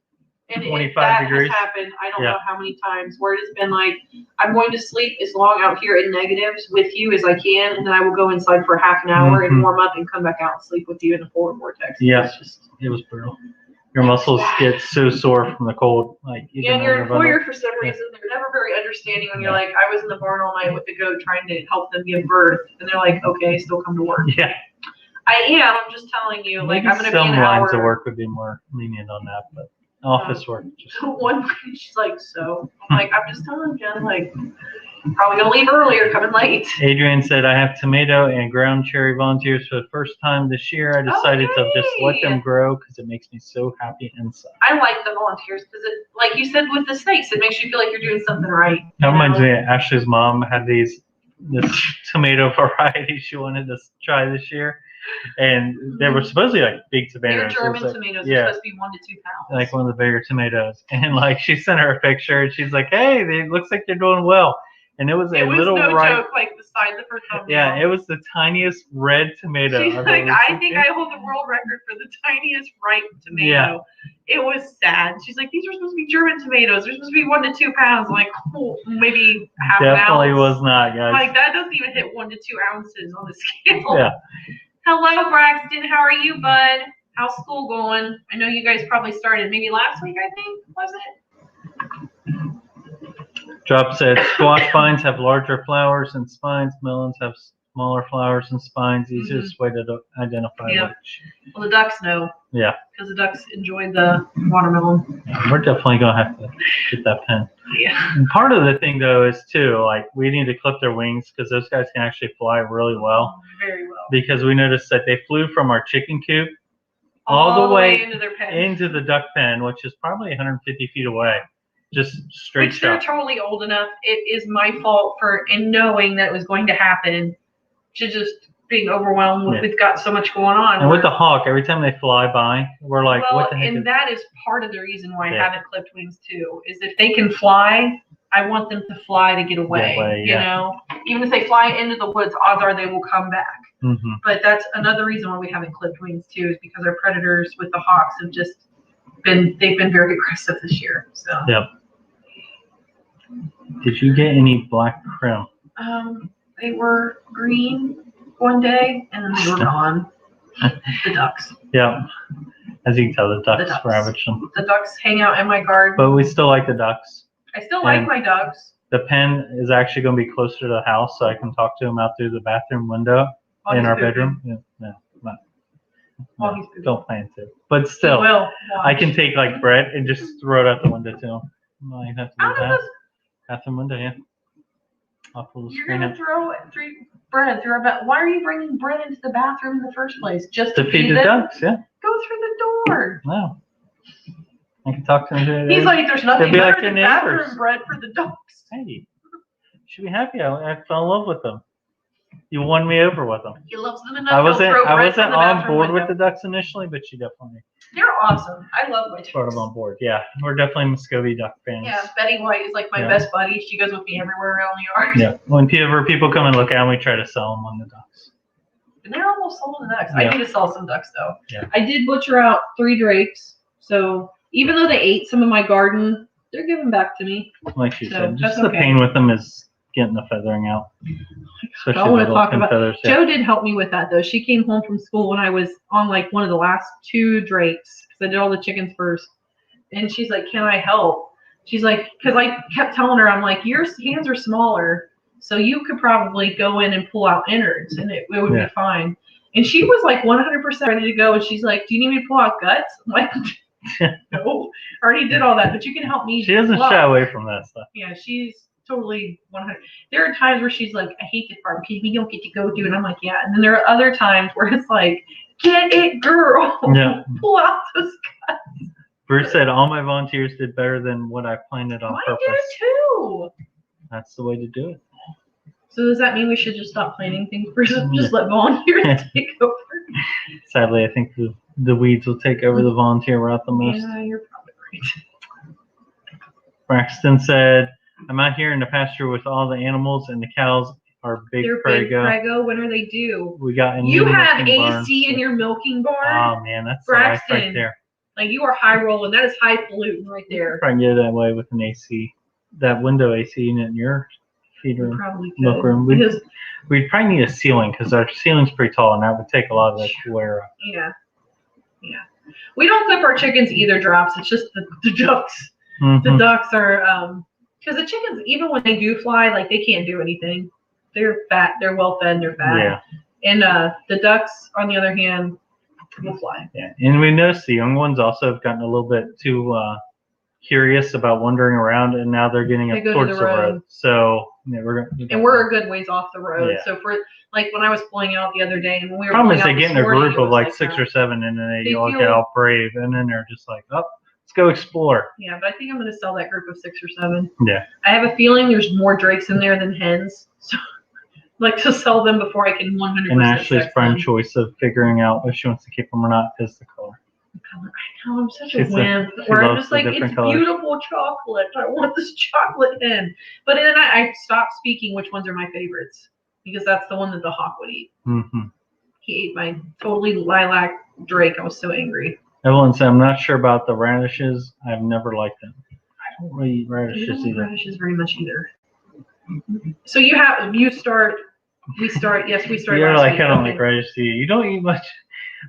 25 degrees? Has happened. I don't know how many times where it has been like, I'm going to sleep as long out here in negatives with you as I can, and then I will go inside for half an hour and warm up and come back out and sleep with you in the polar vortex. Yeah, it was brutal. Your muscles get so sore from the cold. Like and your employer, for some reason, they're never very understanding when you're like, I was in the barn all night with the goat trying to help them give birth, and they're like, okay, still come to work. Yeah. I am. I'm just telling you, like, I'm going to be an hour. Some lines of work would be more lenient on that, but office work. One, she's like, so I'm like, I'm just telling Jen, like, probably gonna leave earlier, coming late. Adrian said, I have tomato and ground cherry volunteers for the first time this year. I decided to just let them grow because it makes me so happy inside. I like the volunteers because it, like you said with the snakes, it makes you feel like you're doing something right. That reminds me, Ashley's mom had this tomato variety she wanted to try this year. And they were supposedly like big tomatoes. Your German tomatoes are supposed to be 1 to 2 pounds. Like one of the bigger tomatoes. And like she sent her a picture and she's like, hey, it looks like they're doing well. And it was a little no ripe. joke, like the size of her thumbnail. Yeah, it was the tiniest red tomato. She's like, I think I hold the world record for the tiniest ripe tomato. Yeah. It was sad. She's like, these are supposed to be German tomatoes. They're supposed to be 1 to 2 pounds. I'm like, cool, maybe half an ounce. Definitely was not, guys. Like that doesn't even hit 1 to 2 ounces on the scale. Yeah. Hello, Braxton. How are you, bud? How's school going? I know you guys probably started maybe last week, I think, was it? Drop said, squash vines have larger flowers and spines. Melons have smaller flowers and spines. Easiest way to identify which. Well, the ducks know. Yeah. Because the ducks enjoy the watermelon. Yeah, we're definitely gonna have to get that pen. Yeah. And part of the thing though is too, like we need to clip their wings because those guys can actually fly really well. Very well. Because we noticed that they flew from our chicken coop all the way into their pen. into the duck pen, which is probably 150 feet away. Just straight Which they're shot. totally old enough. It is my fault in knowing that it was going to happen, to just being overwhelmed with we've got so much going on. And with the hawk, every time they fly by, we're like, well, what the heck? And that is part of the reason why I haven't clipped wings too. Is if they can fly, I want them to fly to get away. You know, even if they fly into the woods, odds are they will come back. Mm-hmm. But that's another reason why we haven't clipped wings too, is because our predators with the hawks have just they've been very aggressive this year. So. Yep. Did you get any black prim? They were green one day, and then they were gone. The ducks. Yeah. As you can tell, the ducks ravaged them. The ducks hang out in my garden. But we still like the ducks. I still like my ducks. The pen is actually going to be closer to the house, so I can talk to him out through the bathroom window in our bedroom. Yeah, no, don't plan to. But still, I can take like bread and just throw it out the window to him. No, you have to do that. Bathroom window, yeah. I'll pull the You're screen gonna throw bread through our bathroom. Why are you bringing bread into the bathroom in the first place? Just to feed the ducks, yeah. Go through the door. No. I can talk to him. He's like, there's nothing better than neighbors. Bathroom bread for the ducks. Hey, you should be happy. I fell in love with them. You won me over with them. He loves them enough. I wasn't on board with the ducks initially, but she definitely. They're awesome. I love my ducks. Brought them on board. Yeah, we're definitely Muscovy duck fans. Yeah, Betty White is like my best buddy. She goes with me everywhere around the yard. Yeah, whenever people come and look at them, we try to sell them on the ducks. And they're almost sold the ducks. I need to sell some ducks though. Yeah. I did butcher out 3 drakes, so even though they ate some of my garden, they're giving back to me. Like you said, just the pain with them is getting the feathering out. Especially I want to talk about feathers. Joe did help me with that though. She came home from school when I was on like one of the last 2 drakes because I did all the chickens first, and she's like, "Can I help?" She's like, because I kept telling her, I'm like, "Your hands are smaller, so you could probably go in and pull out innards, and it would be fine." And she was like 100% ready to go, and she's like, "Do you need me to pull out guts?" I'm like, "No, I already did all that, but you can help me." She doesn't shy away from that stuff. Yeah, she's totally 100. There are times where she's like, "I hate this part because we don't get to go do it." And I'm like, "Yeah." And then there are other times where it's like, "Get it, girl! Yeah. Pull out those guts." Bruce said all my volunteers did better than what I planned it on purpose. Mine did too. That's the way to do it. So does that mean we should just stop planning things first? Just let volunteers take over? Sadly, I think the weeds will take over the volunteer route the most. Yeah, you're probably right. Braxton said, "I'm out here in the pasture with all the animals, and the cows are big prego. Big prego. When are they due? We got you have AC in your milking barn. Oh man, that's Braxton, right there. Like you are high rolling. That is highfalutin right there. Probably get it that way with an AC, that window AC unit in your feed room, milk room. We'd probably need a ceiling because our ceiling's pretty tall, and that would take a lot of that to wear up. Yeah. We don't clip our chickens either drops. It's just the ducks. Mm-hmm. The ducks are because the chickens, even when they do fly, like they can't do anything. They're fat. They're well fed. They're fat. Yeah. And the ducks, on the other hand, will fly. Yeah. And we noticed the young ones also have gotten a little bit too curious about wandering around, and now they're getting up towards the road. So we're a good ways off the road. Yeah. So for like when I was pulling out the other day, and when we were problem is they get in a group of like 6 or 7, and then they all get all brave, and then they're just like, oh, let's go explore. Yeah, but I think I'm going to sell that group of 6 or 7. Yeah. I have a feeling there's more drakes in there than hens, so I'd like to sell them before I can 100%. And Ashley's prime choice of figuring out if she wants to keep them or not is the color. I know, I'm such a wimp. Where I'm just like, it's beautiful chocolate. I want this chocolate hen. But then I stopped speaking which ones are my favorites because that's the one that the hawk would eat. Mm-hmm. He ate my totally lilac drake. I was so angry. Everyone said, I'm not sure about the radishes. I've never liked them. I don't really eat radishes either. Radishes very much either. So we start. Yes, we start. You're like, I don't like radishes either. You don't eat much.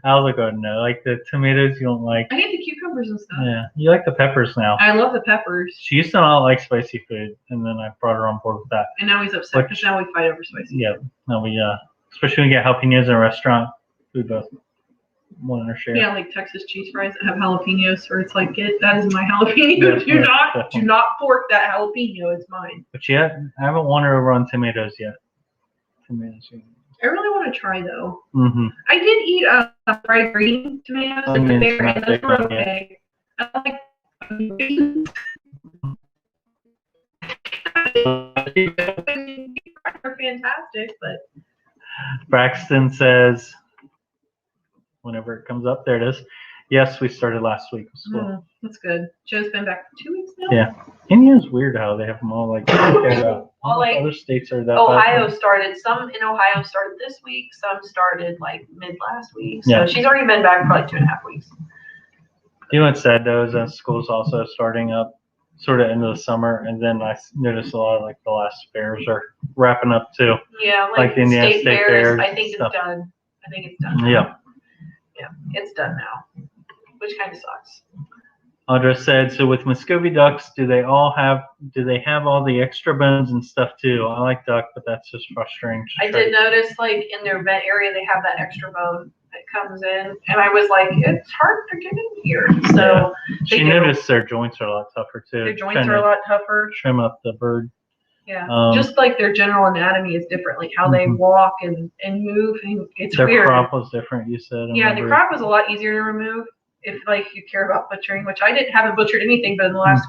I'll look on no. Like the tomatoes, you don't like. I hate the cucumbers and stuff. Yeah, you like the peppers now. I love the peppers. She used to not like spicy food, and then I brought her on board with that. And now he's upset because now we fight over spicy. Yeah, no, we Especially when you get jalapenos in a restaurant. We both want our share. Yeah, like Texas cheese fries that have jalapenos, where it's like, that is my jalapeno. Yeah, do not fork that jalapeno. It's mine. But yet, I haven't wandered over on tomatoes yet. I really want to try though. Mm-hmm. I did eat fried green tomatoes at the fair, and those were okay. I like. They're fantastic, but Braxton says, whenever it comes up, there it is. Yes, we started last week with school. That's good. Joe's been back for 2 weeks now. Yeah, Indiana's weird how they have them all like. All like other states are that. Ohio started. Some in Ohio started this week. Some started like mid last week. So she's already been back for like 2.5 weeks. You know what's sad though is that school's also starting up sort of end of the summer, and then I noticed a lot of like the last fairs are wrapping up too. Yeah, like the Indiana state fairs. I think it's done. I think it's done. Now. Yeah. Yeah, it's done now, which kind of sucks. Audra said, so with Muscovy ducks, do they have all the extra bones and stuff too? I like duck, but that's just frustrating. I did notice like in their vet area they have that extra bone that comes in, and I was like, it's hard to get in here. So she noticed their joints are a lot tougher too. Their joints are a lot tougher. Trim up the bird. Yeah, just like their general anatomy is different, like how they walk and move. And it's their weird. Their crop was different, you said. Yeah, the crop was a lot easier to remove if like you care about butchering, which I haven't butchered anything, but in the last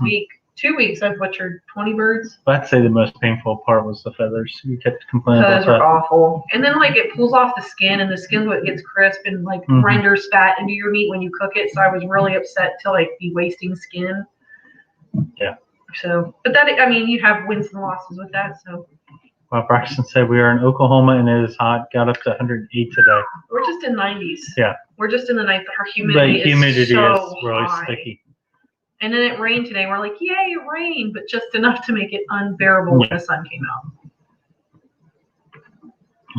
2 weeks I've butchered 20 birds. I'd say the most painful part was the feathers. You kept complaining about that. Those are awful. And then like it pulls off the skin, and the skin what gets crisp and like renders fat into your meat when you cook it. So I was really upset to like be wasting skin. Yeah. So, but that, I mean, you have wins and losses with that. So. Well, Braxton said we are in Oklahoma and it is hot. Got up to 108 today. We're just in 90s. Yeah. We're just in the 90s, but our humidity is so really high. sticky. And then it rained today. We're like, yay, it rained, but just enough to make it unbearable when the sun came out.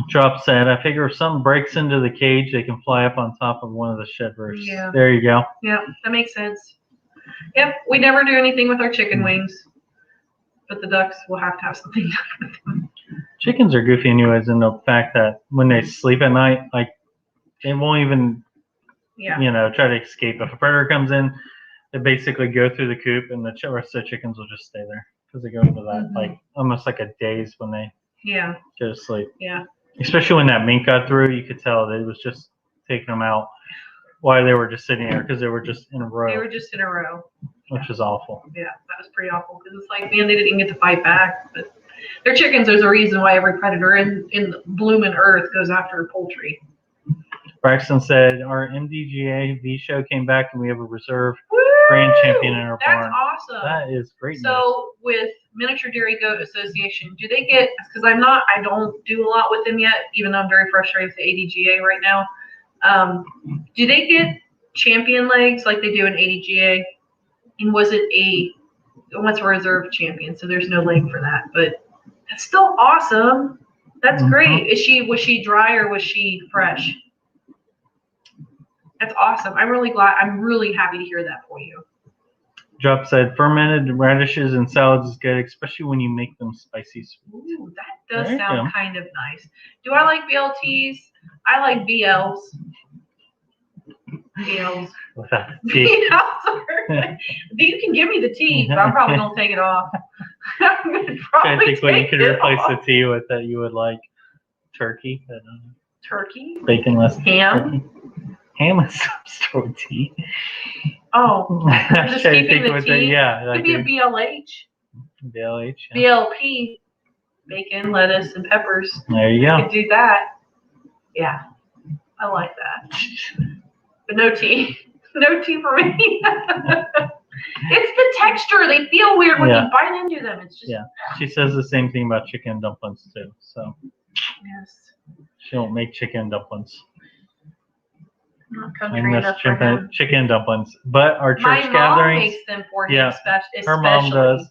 Drop said, I figure if something breaks into the cage, they can fly up on top of one of the shed roofs. Yeah. There you go. Yeah, that makes sense. Yep, we never do anything with our chicken wings, but the ducks will have to have something done with them. Chickens are goofy anyways in the fact that when they sleep at night, like they won't even, try to escape. If a predator comes in, they basically go through the coop, and the rest of the chickens will just stay there because they go into that like almost like a daze when they go to sleep. Yeah. Especially when that mink got through, you could tell that it was just taking them out while they were just sitting there because they were just in a row. They were just in a row. Which is awful. Yeah, that was pretty awful because it's like, man, they didn't even get to fight back. But they're chickens. There's a reason why every predator in blooming earth goes after poultry. Braxton said our MDGA V show came back and we have a reserve grand champion in our barn. That's awesome. That is great. So with Miniature Dairy Goat Association, do they get, because I don't do a lot with them yet, even though I'm very frustrated with the ADGA right now. Do they get champion legs like they do in ADGA? And was it what's a reserve champion? So there's no leg for that, but that's still awesome. That's great. Was she dry or was she fresh? That's awesome. I'm really glad. I'm really happy to hear that for you. Drop said fermented radishes and salads is good, especially when you make them spicy. Ooh, that does sound kind of nice. Do I like BLTs? I like BLs. BLs. Without the tea. You can give me the tea, but I'm probably gonna take it off. I think when you could replace the tea with that, you would like turkey. Turkey. Baconless. Ham. Turkey. Ham is stored tea. Oh, I'm just keeping the tea. Yeah, could be a BLH. BLH. Yeah. BLP. Bacon, lettuce, and peppers. There you go. You could do that. Yeah, I like that. But no tea. No tea for me. It's the texture. They feel weird when you bite into them. It's just. Yeah. She says the same thing about chicken dumplings too. So. Yes. She don't make chicken dumplings. Not country enough for him. Chicken dumplings, but our church gatherings. My mom makes them for him, especially. Her mom does.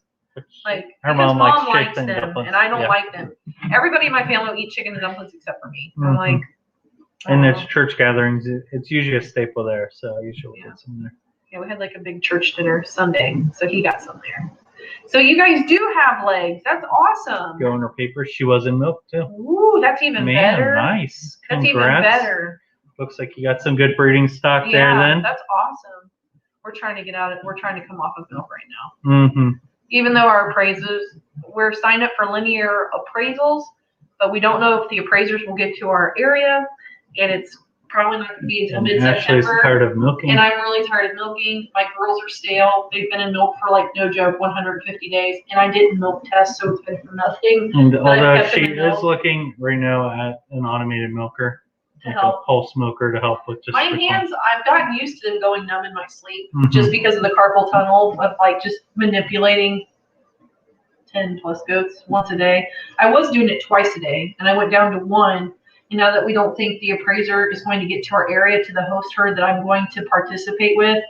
Like her mom likes them, dumplings, and I don't like them. Everybody in my family will eat chicken and dumplings except for me. I'm like. And it's church gatherings. It's usually a staple there, so I usually get some there. Yeah, we had like a big church dinner Sunday, so he got some there. So you guys do have legs. That's awesome. Go in her paper. She was in milk too. Ooh, that's even better. Nice. That's Congrats. even better. Looks like you got some good breeding stock there then. That's awesome. We're trying to get out of it. We're trying to come off of milk right now. Mm-hmm. Even though our appraisals, we're signed up for linear appraisals, but we don't know if the appraisers will get to our area, and it's probably not going to be until mid-September. Ashley's tired of milking. And I'm really tired of milking. My girls are stale. They've been in milk for, like, no joke, 150 days, and I didn't milk test, so it's been for nothing. And although she is looking right now at an automated milker, like a pulse milker to help with just my hands, I've gotten used to them going numb in my sleep just because of the carpal tunnel of like just manipulating 10 plus goats once a day. I was doing it twice a day and I went down to one. And now that we don't think the appraiser is going to get to our area to the host herd that I'm going to participate with,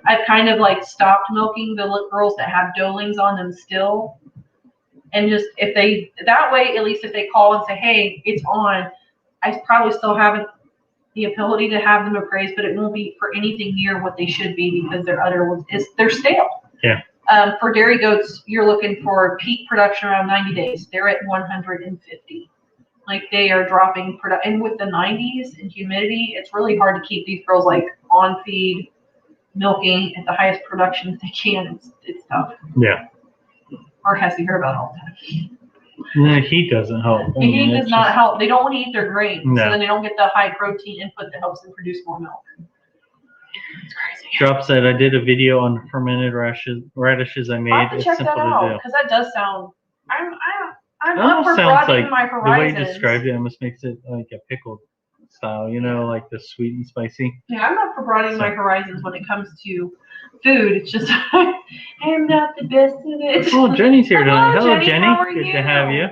I've kind of like stopped milking the little girls that have doelings on them still. And just if they, that way, at least if they call and say, hey, it's on, I probably still have the ability to have them appraised, but it won't be for anything near what they should be because their udder they're stale. Yeah. For dairy goats, you're looking for peak production around 90 days. They're at 150. Like they are dropping and with the 90s and humidity, it's really hard to keep these girls like on feed, milking at the highest production they can. It's tough. Yeah. Or has to hear about it all the time. The heat doesn't help. The heat does not help. They don't want to eat their grains, No. so then they don't get the high protein input that helps them produce more milk. It's crazy. Drop said I did a video on fermented radishes I made. I have to it's check simple that out to do. because that does sound. I'm It up almost for sounds broadening like my the way horizons. you described it almost makes it like a pickled style, you know, like the sweet and spicy. Yeah, I'm up for broadening my horizons when it comes to food. It's just I'm not the best at it. Oh, Jenny's here tonight. Hello, Jenny. How are Good you? to have you.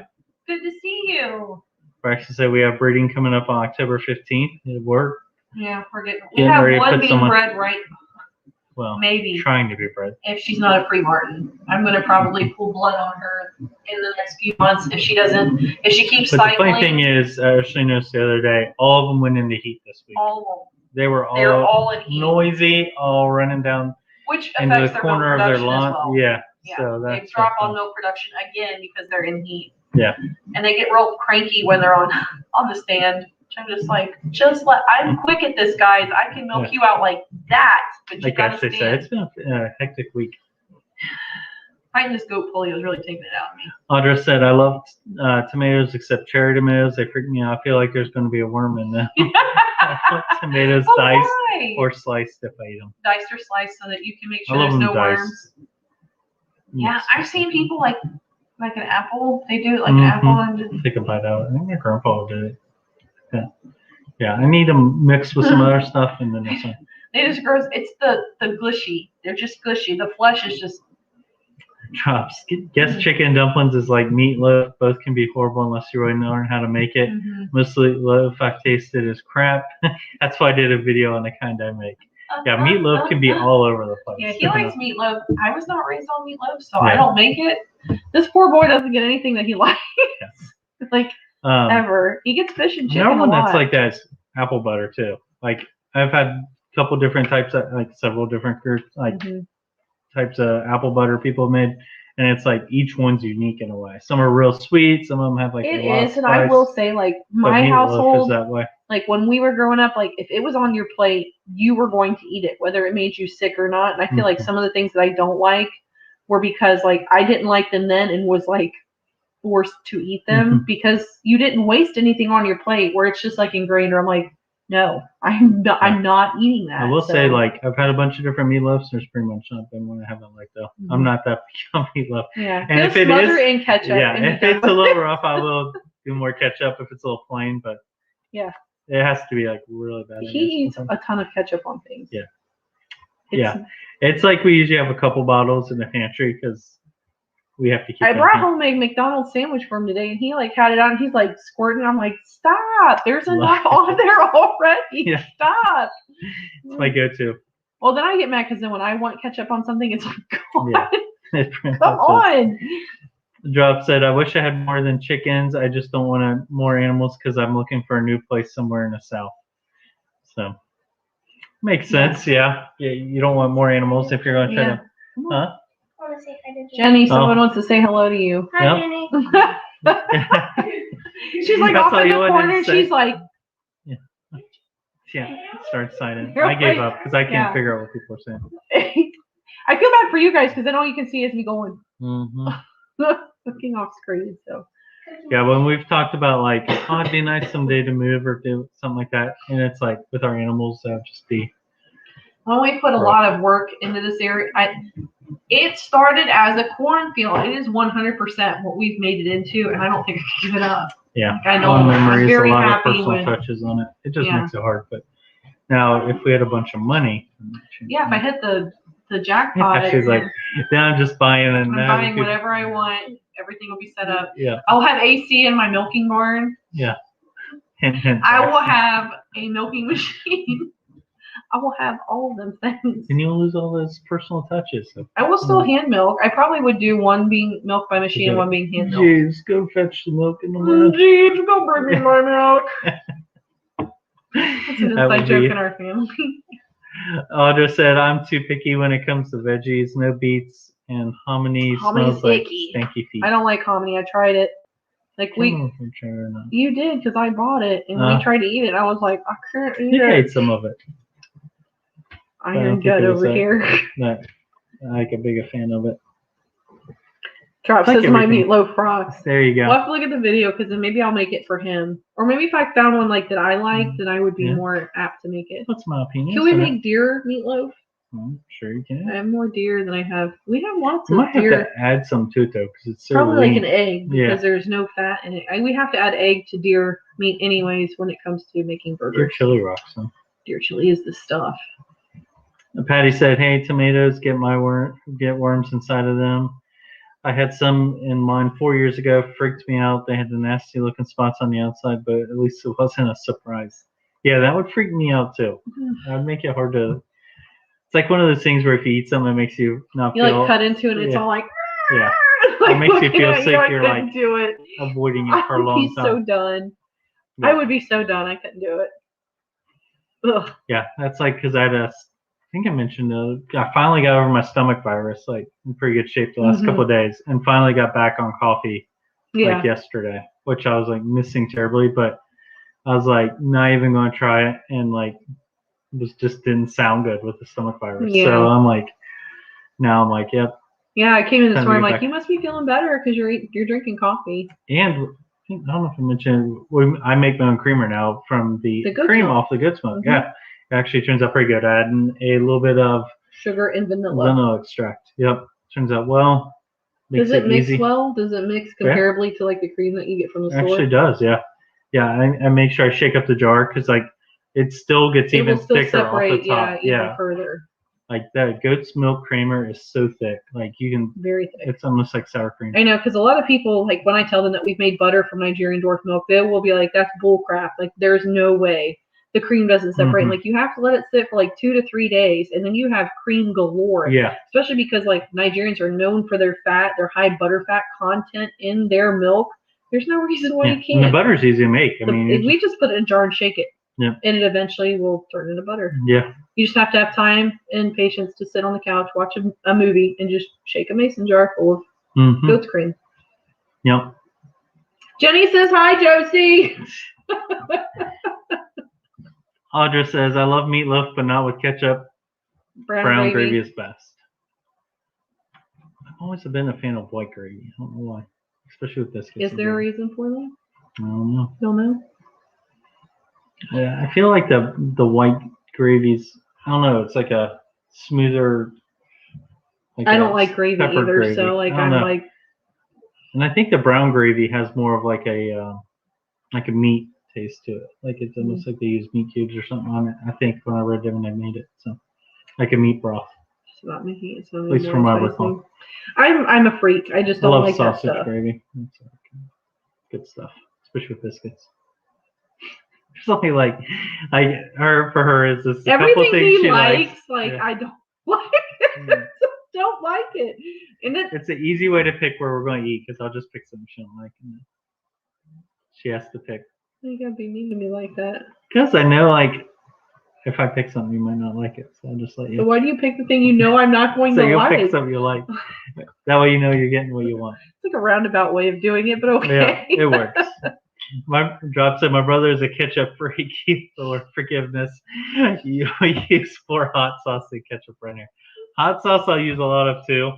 Good to see you. Braxton said we have breeding coming up on October 15th. It worked. Yeah, we have one being bred right. Well, maybe trying to be bred. If she's not a free Martin, I'm going to probably pull blood on her in the next few months if she keeps but cycling. The funny thing is, I actually noticed the other day, all of them went into heat this week. All of them. They were all in heat. Noisy, all running down into the corner of their lawn. Well. Yeah. Yeah. So that's they drop on milk production again because they're in heat. Yeah. And they get real cranky when they're on the stand. I'm just like, I'm quick at this, guys. I can milk you out like that. But you gotta stand. It's been a hectic week. Fighting this goat polio is really taking it out of me. Audra said, I love tomatoes except cherry tomatoes. They freak me out. I feel like there's going to be a worm in them. Tomatoes diced or sliced if I eat them. Diced or sliced so that you can make sure there's no worms. Yeah, I've seen people like an apple. They do it like an apple and just take a bite out. I think my grandpa did it. Yeah, I need them mixed with some other stuff and then this one. They just gross. It's the gushy. They're just gushy. The flesh is just drops. Guess chicken dumplings is like meatloaf. Both can be horrible unless you really learn how to make it. Mostly loaf I've tasted is crap. That's why I did a video on the kind I make. Yeah, meatloaf can be all over the place. Yeah, he likes meatloaf. I was not raised on meatloaf, so I don't make it. This poor boy doesn't get anything that he likes. Yes. Like ever. He gets fish and chicken. Another one that's like that is apple butter too. Like I've had a couple different types of several different groups types of apple butter people have made, and it's like each one's unique in a way. Some are real sweet, some of them have like it is, and I will say like my household is that way. Like when we were growing up, like if it was on your plate, you were going to eat it, whether it made you sick or not. And I feel like some of the things that I don't like were because like I didn't like them then and was like forced to eat them because you didn't waste anything on your plate where it's just like ingrained or I'm like, no, I'm not eating that. I will say like I've had a bunch of different meatloafs. There's pretty much not been one I haven't liked though. I'm not that big on meatloaf. Yeah. And if it is in ketchup. Yeah, if it's a little rough, I will do more ketchup if it's a little plain, but yeah. It has to be like really bad. He eats a ton of ketchup on things. Yeah. It's like we usually have a couple bottles in the pantry because we have to keep. I brought home a McDonald's sandwich for him today, and he like had it on. He's like squirting. I'm like, stop! There's enough on there already. Yeah. Stop. It's my go-to. Well, then I get mad because then when I want ketchup on something, it's like, God, come on. Drop said, I wish I had more than chickens. I just don't want more animals because I'm looking for a new place somewhere in the south. So, makes sense, yeah. You don't want more animals if you're going to try to... Huh? say hi to Jenny, someone Oh. wants to say hello to you. Hi, Yep. Jenny. She's like That's off all in you the wanted corner. to And say? she's like, Yeah, start signing. You're I gave like- up because I can't yeah. figure out what people are saying. I feel bad for you guys because then all you can see is me going Hmm looking off screen. So Yeah, when we've talked about like, oh, it'd be nice someday to move or do something like that, and it's like with our animals, that would just be. well, we put a lot of work into this area. It started as a cornfield. It is 100% what we've made it into, and I don't think I can give it up. Yeah, I know. fond I'm memories, very a lot of happy personal when. touches on it. It just Yeah. makes it hard. But now, if we had a bunch of money, Yeah, if I hit the jackpot, she's like, then I'm just buying and I'm buying whatever I want. Everything will be set up. Yeah, I'll have AC in my milking barn. yeah. Hint, hint, I will have a milking machine. I will have all of them things. And you'll lose all those personal touches. I will still hand milk. I probably would do one being milked by machine and one being hand milk. Jeez, go fetch the milk in the morning. Jeez, go bring me my milk. That's an That would inside joke be- in our family. Audra said, I'm too picky when it comes to veggies. No beets and hominy Homony's smells like icky. stanky feet. I don't like hominy. I tried it. Like I don't know if I'm trying or not. you did because I bought it and we tried to eat it. I was like, I can't eat You it. ate some of it. I don't Iron think gut it was over that- here. Not like a big a fan of it. Drop Like says my everything. meatloaf rocks. There you go. We'll have to look at the video because then maybe I'll make it for him. Or maybe if I found one like that I liked, then I would be Yeah. more apt to make it. That's my opinion. Can we make deer meatloaf? Sure you can. I have more deer than I have. We have lots You of might have deer. to add some to it though, because it's so Probably like lean. an egg because Yeah. there's no fat in it. We have to add egg to deer meat anyways when it comes to making Your burgers. chili rocks. Huh? Deer chili is the stuff. Patty said, "Hey, tomatoes get worms inside of them. I had some in mine 4 years ago. Freaked me out. They had the nasty looking spots on the outside, but at least it wasn't a surprise. Yeah, that would freak me out too. That would make it hard to. It's like one of those things where if you eat something, it makes you not You feel. like cut into it and it's yeah. all like. Yeah. Like It makes you looking feel at sick, I you're couldn't like- do it. Avoiding it I for a would long be time. so done. Yeah. I would be so done. I couldn't do it. Ugh. Yeah, that's like because I think I mentioned I finally got over my stomach virus, like in pretty good shape the last Mhm. couple of days, and finally got back on coffee Yeah. like yesterday, which I was like missing terribly, but I was like not even going to try it, and like just didn't sound good with the stomach virus. Yeah. So I'm like, now I'm like, yep. Yeah, I came in this Time to morning get like, back. you must be feeling better because you're drinking coffee. And I don't know if I mentioned, I make my own creamer now from the The goat's cream milk. off the goat's milk. Mhm. Yeah, it actually turns out pretty good. Adding a little bit of Sugar and vanilla. vanilla extract. Yep, turns out well. Makes Does it mix easy. well? Does it mix Yeah. comparably to like the cream that you get from the It actually store? does, yeah. Yeah, I make sure I shake up the jar because like it still gets It even will still thicker separate, off the top. even further. Like that goat's milk creamer is so thick. Like you can, Very thick. it's almost like sour cream. I know, because a lot of people, like when I tell them that we've made butter from Nigerian dwarf milk, they will be like, that's bull crap. Like there's no way. The cream doesn't separate. Mhm. Like you have to let it sit for like 2 to 3 days and then you have cream galore. Yeah, Especially because like Nigerians are known for their fat, their high butter fat content in their milk. There's no reason why yeah. you And can't. the butter's easy to make. I mean, We just put it in a jar and shake it. Yeah. And it eventually will turn into butter. yeah. You just have to have time and patience to sit on the couch, watch a movie, and just shake a mason jar full of Mm-hmm. goat's cream. Yep. Jenny says hi, Josie. Audra says, I love meatloaf, but not with ketchup. Brown gravy is best. I've always been a fan of white gravy. I don't know why. Especially with biscuits. Is there a reason for that? I don't know. Don't know. Yeah, I feel like the white gravy's, I don't know, it's like a smoother. I don't like gravy peppered either, gravy. so like I don't I'm know. like, And I think the brown gravy has more of like a meat taste to it. Like it's Mm-hmm. almost like they use meat cubes or something on it. I think when I read them when they made it, so like a meat broth. it's not making it sound At least more from what I enticing. recall. I'm a freak. I just I don't love like that sausage stuff. gravy. It's good stuff, especially with biscuits. There's only like, for her is this a couple Everything things he she likes, like Yeah. I don't like it. Mm. Don't like it. And it, It's an easy way to pick where we're going to eat because I'll just pick something she don't like. And she has to pick. you gotta be mean to me like that. Because I know, like, if I pick something, you might not like it. So I'll just let So you. why do you pick the thing you know I'm not going So to you'll like? pick something you like. That way you know you're getting what you want. It's like a roundabout way of doing it, but okay. Yeah, it works. My drop said my brother is a ketchup freak. For forgiveness, you use 4 hot sauce and ketchup right here. Hot sauce I'll use a lot of too.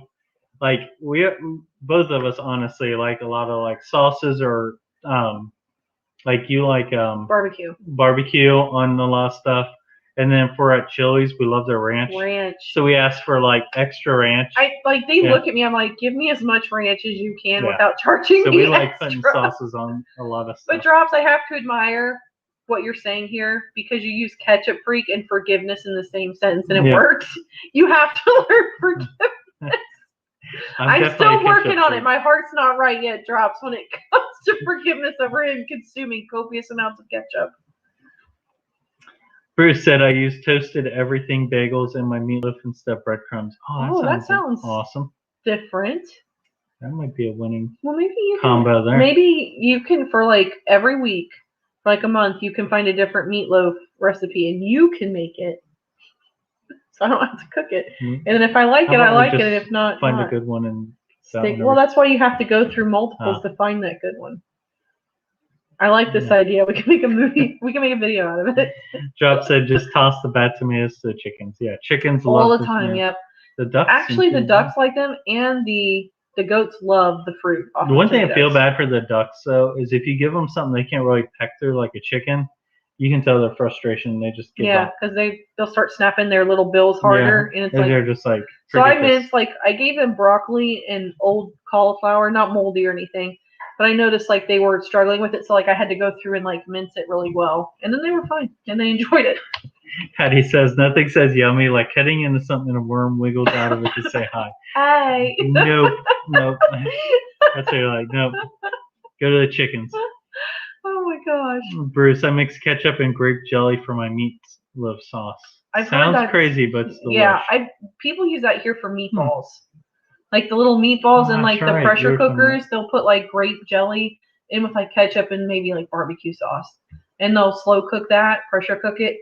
Like both of us honestly like a lot of like sauces or like you like barbecue on a lot of stuff. And then for at Chili's, we love their ranch. So we asked for like extra ranch. They look at me. I'm like, give me as much ranch as you can without charging me. So we like extra. putting sauces on a lot of stuff. But Drops, I have to admire what you're saying here because you use ketchup freak and forgiveness in the same sentence and it works. You have to learn forgiveness. I'm still working on it. My heart's not right yet, Drops, when it comes to forgiveness over him consuming copious amounts of ketchup. Bruce said I use toasted everything bagels in my meatloaf instead of breadcrumbs. Oh, that sounds awesome. Different. That might be a winning combo there. Maybe you can, for like every week, for like a month, you can find a different meatloaf recipe and you can make it. So I don't have to cook it. Mm-hmm. And then if I like it, I like it. And if not, find a good one and stick. Well, that's why you have to go through multiples to find that good one. I like this idea. We can make a movie. We can make a video out of it. Drop said just toss the bad tomatoes to the chickens. Yeah, chickens all love the time. Tomatoes. Yep. The ducks. Actually, the ducks like them, and the goats love the fruit. The one thing I feel bad for the ducks though is if you give them something they can't really peck through like a chicken, you can tell their frustration. They just give up. Because they'll start snapping their little bills harder, and it's like they're just like. So I minced I gave them broccoli and old cauliflower, not moldy or anything. But I noticed they were struggling with it, so I had to go through and mince it really well, and then they were fine and they enjoyed it. Patty says nothing says yummy like cutting into something and a worm wiggles out of it to say hi. Hi. Nope. That's what you're like. Nope. Go to the chickens. Oh my gosh. Bruce, I mix ketchup and grape jelly for my meatloaf sauce. Sounds crazy, but it's delicious. Yeah, people use that here for meatballs. Like the little meatballs and the pressure cookers, they'll put grape jelly in with ketchup and maybe barbecue sauce. And they'll slow cook that, pressure cook it.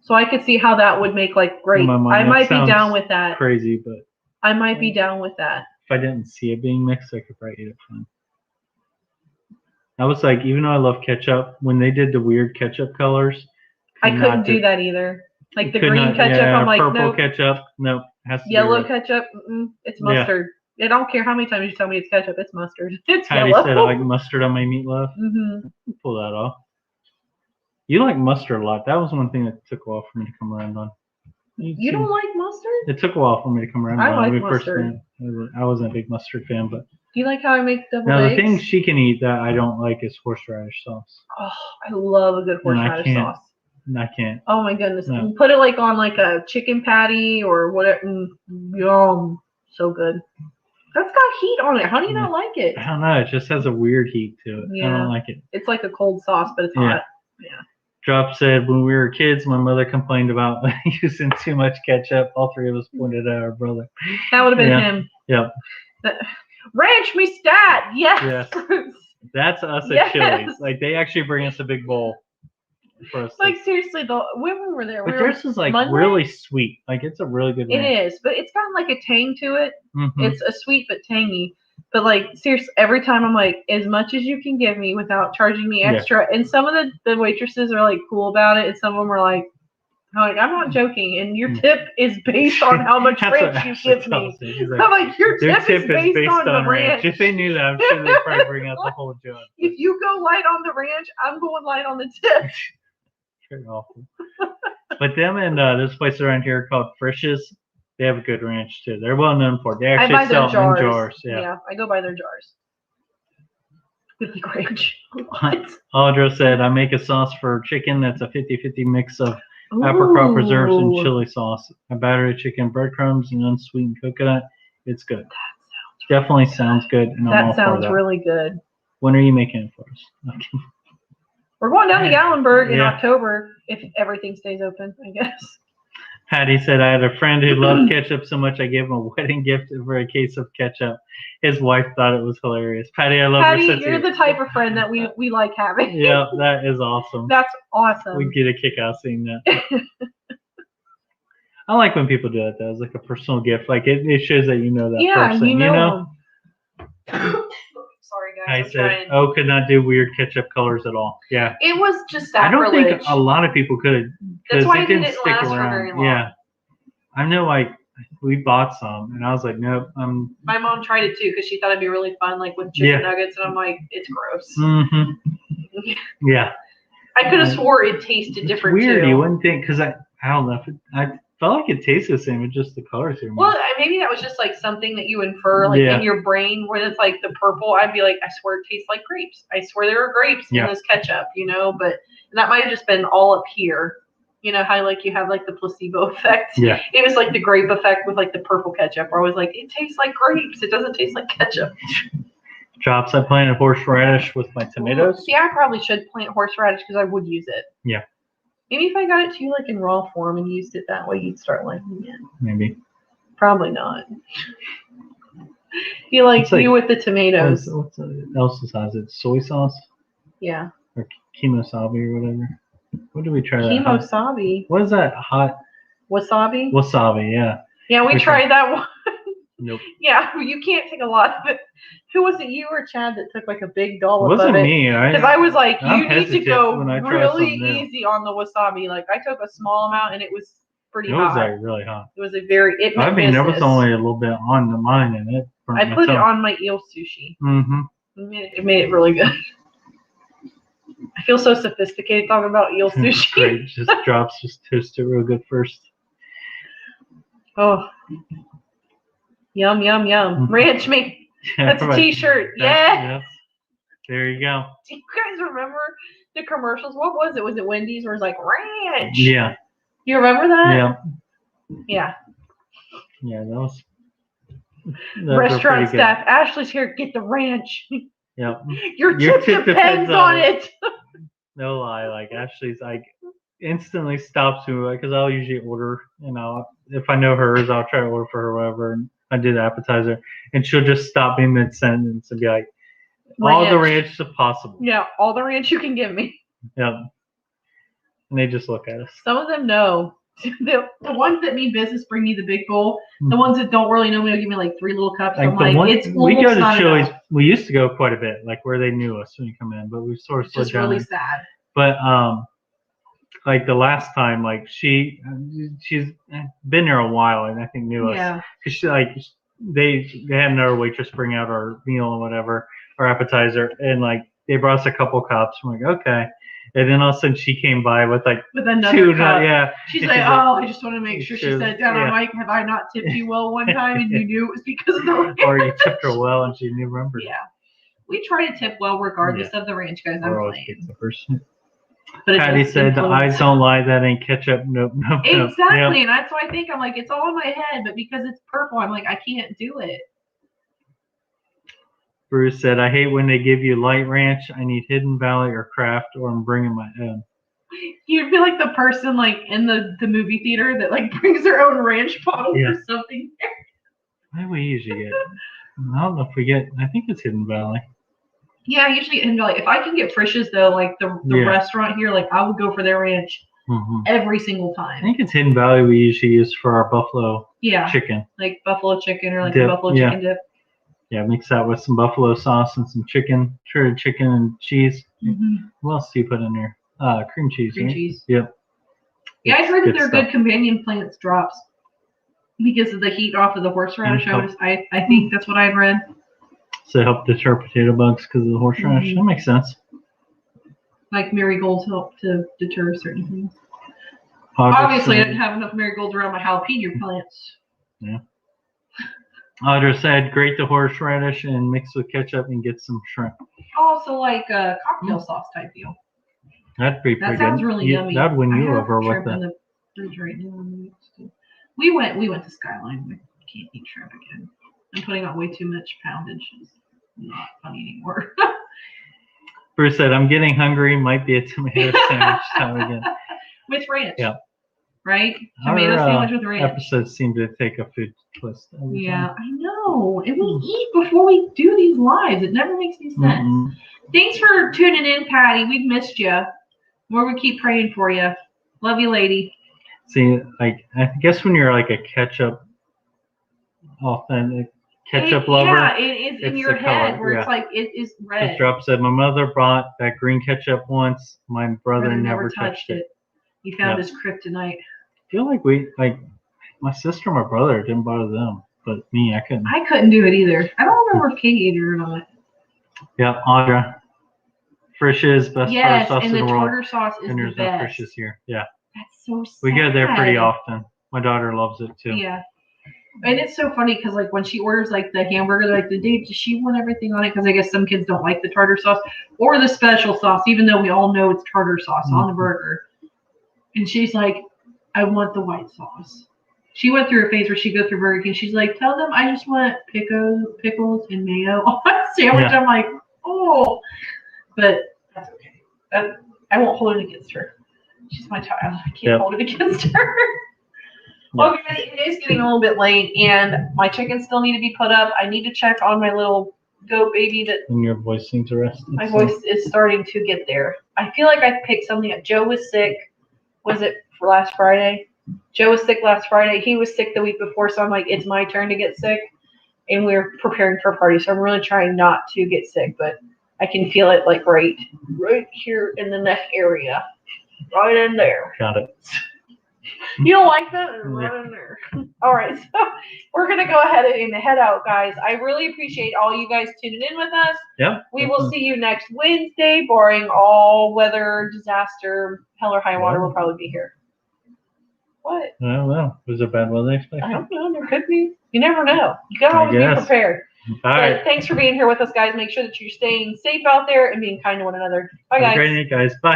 So I could see how that would make great. I might be down with that. Crazy, but I might be down with that. If I didn't see it being mixed, I could probably eat it fine. I was even though I love ketchup, when they did the weird ketchup colors, I couldn't do that either. The green ketchup, I'm purple nope. ketchup, nope. Yellow ketchup, it's mustard. I don't care how many times you tell me it's ketchup, it's mustard. It's Patty yellow. said I like mustard on my meatloaf. Mm-hmm. Pull that off. You like mustard a lot. That was one thing that took a while for me to come around on. You don't like mustard? It took a while for me to come around on. I like mustard. I wasn't a big mustard fan, but. Do you like how I make deviled eggs? The thing she can eat that I don't like is horseradish sauce. Oh, I love a good horseradish sauce. I can't. Oh my goodness! No. You put it on a chicken patty or whatever. Yum, so good. That's got heat on it. How do you not like it? I don't know. It just has a weird heat to it. Yeah. I don't like it. It's like a cold sauce, but it's hot. Yeah. Drop said when we were kids, my mother complained about using too much ketchup. All three of us pointed at our brother. That would have been him. Yep. Ranch me stat. Yes. That's us at Chili's. They actually bring us a big bowl. For us seriously, when we were there, theirs is really sweet. It's a really good ranch. It is, but it's got a tang to it. Mm-hmm. It's a sweet but tangy. But seriously, every time I'm as much as you can give me without charging me extra. Yeah. And some of the waitresses are cool about it, and some of them are I'm not joking, and your tip is based on how much ranch you give me. I'm your tip is based on the ranch. If they knew that, I'm sure they'd probably bring out the whole jug. If you go light on the ranch, I'm going light on the tip. Very awful. But them and this place around here called Frisch's, they have a good ranch too. They're well known for it. They actually sell them in jars. Yeah, I go by their jars. Really ranch. Audra said, I make a sauce for chicken that's a 50-50 mix of apricot preserves and chili sauce. I batter the chicken, breadcrumbs, and unsweetened coconut. It's good. Definitely sounds good. And that sounds really good. When are you making it for us? We're going down to Gallenberg in October if everything stays open, I guess. Patty said, I had a friend who loved ketchup so much I gave him a wedding gift for a case of ketchup. His wife thought it was hilarious. Patty, I love Patty, your sense you're of the type of friend that we like having. Yeah, that is awesome. That's awesome. We get a kick out of seeing that. I like when people do that, though. It's like a personal gift. Like, it shows that you know that person, you know? Sorry, guys. I said, could not do weird ketchup colors at all. Yeah. It was just I don't sacrilege. think a lot of people could. That's why it didn't didn't stick last for around. very long. Yeah. I know, like, we bought some, and I was like, nope. My mom tried it, too, because she thought it'd be really fun, like, with chicken nuggets, and I'm like, it's gross. Mm-hmm. Yeah. I could have swore it tasted different, weird. too. You wouldn't think, because I don't know. I felt like it tasted the same, with just the colors here. Well, maybe that was just, like, something that you infer, like, in your brain, when it's, like, the purple. I'd be like, I swear it tastes like grapes. I swear there were grapes in this ketchup, you know? But that might have just been all up here. You know how, like, you have, like, the placebo effect? Yeah. It was, like, the grape effect with, like, the purple ketchup, where I was like, it tastes like grapes. It doesn't taste like ketchup. Drops. I planted horseradish with my tomatoes. See, I probably should plant horseradish because I would use it. Yeah. Maybe if I got it to you, like, in raw form and used it that way, you'd start liking it. Maybe. Probably not. You like you with the tomatoes. What's else has it? Soy sauce? Yeah. Or kemosabi or whatever. What did we try? Kemosabi. What is that? Hot wasabi? Wasabi, yeah. Yeah, we tried that one. Nope. Yeah, you can't take a lot of it. Who was it? You or Chad that took like a big dollop of it? It wasn't me. Because I was like, you need to go really easy on the wasabi. Like I took a small amount and it was pretty hot. It was like really hot. It was a very. There was only a little bit on the mine in it. I put it on my eel sushi. Mm-hmm. It made it really good. I feel so sophisticated talking about eel sushi. Great, just toast it real good first. Oh, yum yum yum! Mm-hmm. Ranch me. That's a T-shirt. Yeah. Yes. There you go. Do you guys remember the commercials? What was it? Was it Wendy's where it was like ranch? Yeah. You remember that? Yeah. Yeah. Yeah, those restaurant staff. Ashley's here. Get the ranch. Yep. Your tip depends on it. No lie. Like Ashley's like instantly stops me because I'll usually order. If I know hers, I'll try to order for her whatever. And I do the appetizer, and she'll just stop me mid-sentence and be like, "All the ranch is possible." Yeah, all the ranch you can give me. Yep. And they just look at us. Some of them know. The ones that mean business bring me the big bowl. The ones that don't really know me will give me like 3 little cups. I'm like, it's we go to Chili's. Enough. We used to go quite a bit, like where they knew us when you come in, but we've sort of slowed down. It's just really sad. But like the last time, like she's been there a while and I think knew us. Yeah. Cause she like they had another waitress bring out our meal or whatever, our appetizer, and like they brought us a couple cups. I'm like, okay. And then all of a sudden she came by with another 2 cup. Yeah. She's like, I just want to make sure she sat it down. I'm like, have I not tipped you well one time and you knew it was because of the ranch? Or you tipped her well and she didn't remember. Yeah. We try to tip well regardless of the ranch, guys. I'm playing. But Patty said, the eyes don't lie, that ain't ketchup. Nope. Exactly. Yep. And that's why I think I'm like, it's all in my head, but because it's purple, I'm like, I can't do it. Bruce said, I hate when they give you light ranch. I need Hidden Valley or Kraft, or I'm bringing my own. You'd be like the person like in the movie theater that like brings their own ranch bottle or something. What do we usually get? I don't know if we get, I think it's Hidden Valley. Yeah, I usually get Hidden Valley. If I can get Frisch's though, like the restaurant here, like I would go for their ranch every single time. I think it's Hidden Valley we usually use for our buffalo chicken. Like buffalo chicken or like the buffalo chicken dip. Yeah, mix that with some buffalo sauce and some chicken, shredded chicken and cheese. Mm-hmm. What else do you put in there? Cream cheese. Cream cheese. Yep. Yeah, I heard that they're good companion plants drops because of the heat off of the horseradish. I think that's what I've read. So they help deter potato bugs because of the horseradish. Mm-hmm. That makes sense. Like marigolds help to deter certain things. Obviously, I didn't have enough marigolds around my jalapeno plants. Yeah. Audra said, grate the horseradish and mix with ketchup and get some shrimp. Also, like a cocktail sauce type deal. That'd be pretty good. That sounds really yummy. That'd win you over with that. In the fridge right now. We went to Skyline. We can't eat shrimp again. I'm putting on way too much poundage. It's not funny anymore. Bruce said, I'm getting hungry. Might be a tomato sandwich time again. With ranch. Yeah. right? Tomato sandwich with ranch. Episodes seem to take a food twist. Yeah, I know. And we eat before we do these lives. It never makes any sense. Mm-hmm. Thanks for tuning in, Patty. We've missed you. We're going to keep praying for you. Love you, lady. See, like, I guess when you're like a ketchup lover. Yeah, it is in your head where it's like, it is red. As Drop said, my mother bought that green ketchup once. My brother never touched it. You found his kryptonite. I feel like my sister and my brother didn't bother them, but me, I couldn't. I couldn't do it either. I don't remember if Katie ate it or not. Yeah, Audra. Frisch's best tartar sauce in the world. Yes, and the tartar sauce is and there's the no best. Frisch's here. Yeah. That's so sad. We go there pretty often. My daughter loves it too. Yeah. And it's so funny because like when she orders like the hamburger, like does she want everything on it? Because I guess some kids don't like the tartar sauce or the special sauce, even though we all know it's tartar sauce on the burger. And she's like, I want the white sauce. She went through a phase where she'd go through Burger King. She's like, tell them I just want pickles and mayo on my sandwich. Yeah. I'm like, oh. But that's okay. I won't hold it against her. She's my child. I can't hold it against her. Well, guys, it is getting a little bit late, and my chickens still need to be put up. I need to check on my little goat baby. And your voice seems to rest. My voice is starting to get there. I feel like I picked something up. Joe was sick. Was it for last Friday? Joe was sick last Friday. He was sick the week before, so I'm like, it's my turn to get sick. And we're preparing for a party, so I'm really trying not to get sick, but I can feel it like right here in the neck area. Right in there. Got it. You don't like that? Right in there. All right, so we're going to go ahead and head out, guys. I really appreciate all you guys tuning in with us. Yeah. We will see you next Wednesday, barring all weather, disaster, hell or high water. We'll probably be here. What? I don't know. Was there bad weather expected? I don't know. There could be. You never know. You got to always be prepared. All right. Thanks for being here with us, guys. Make sure that you're staying safe out there and being kind to one another. Bye, guys. Have a great night, guys. Bye.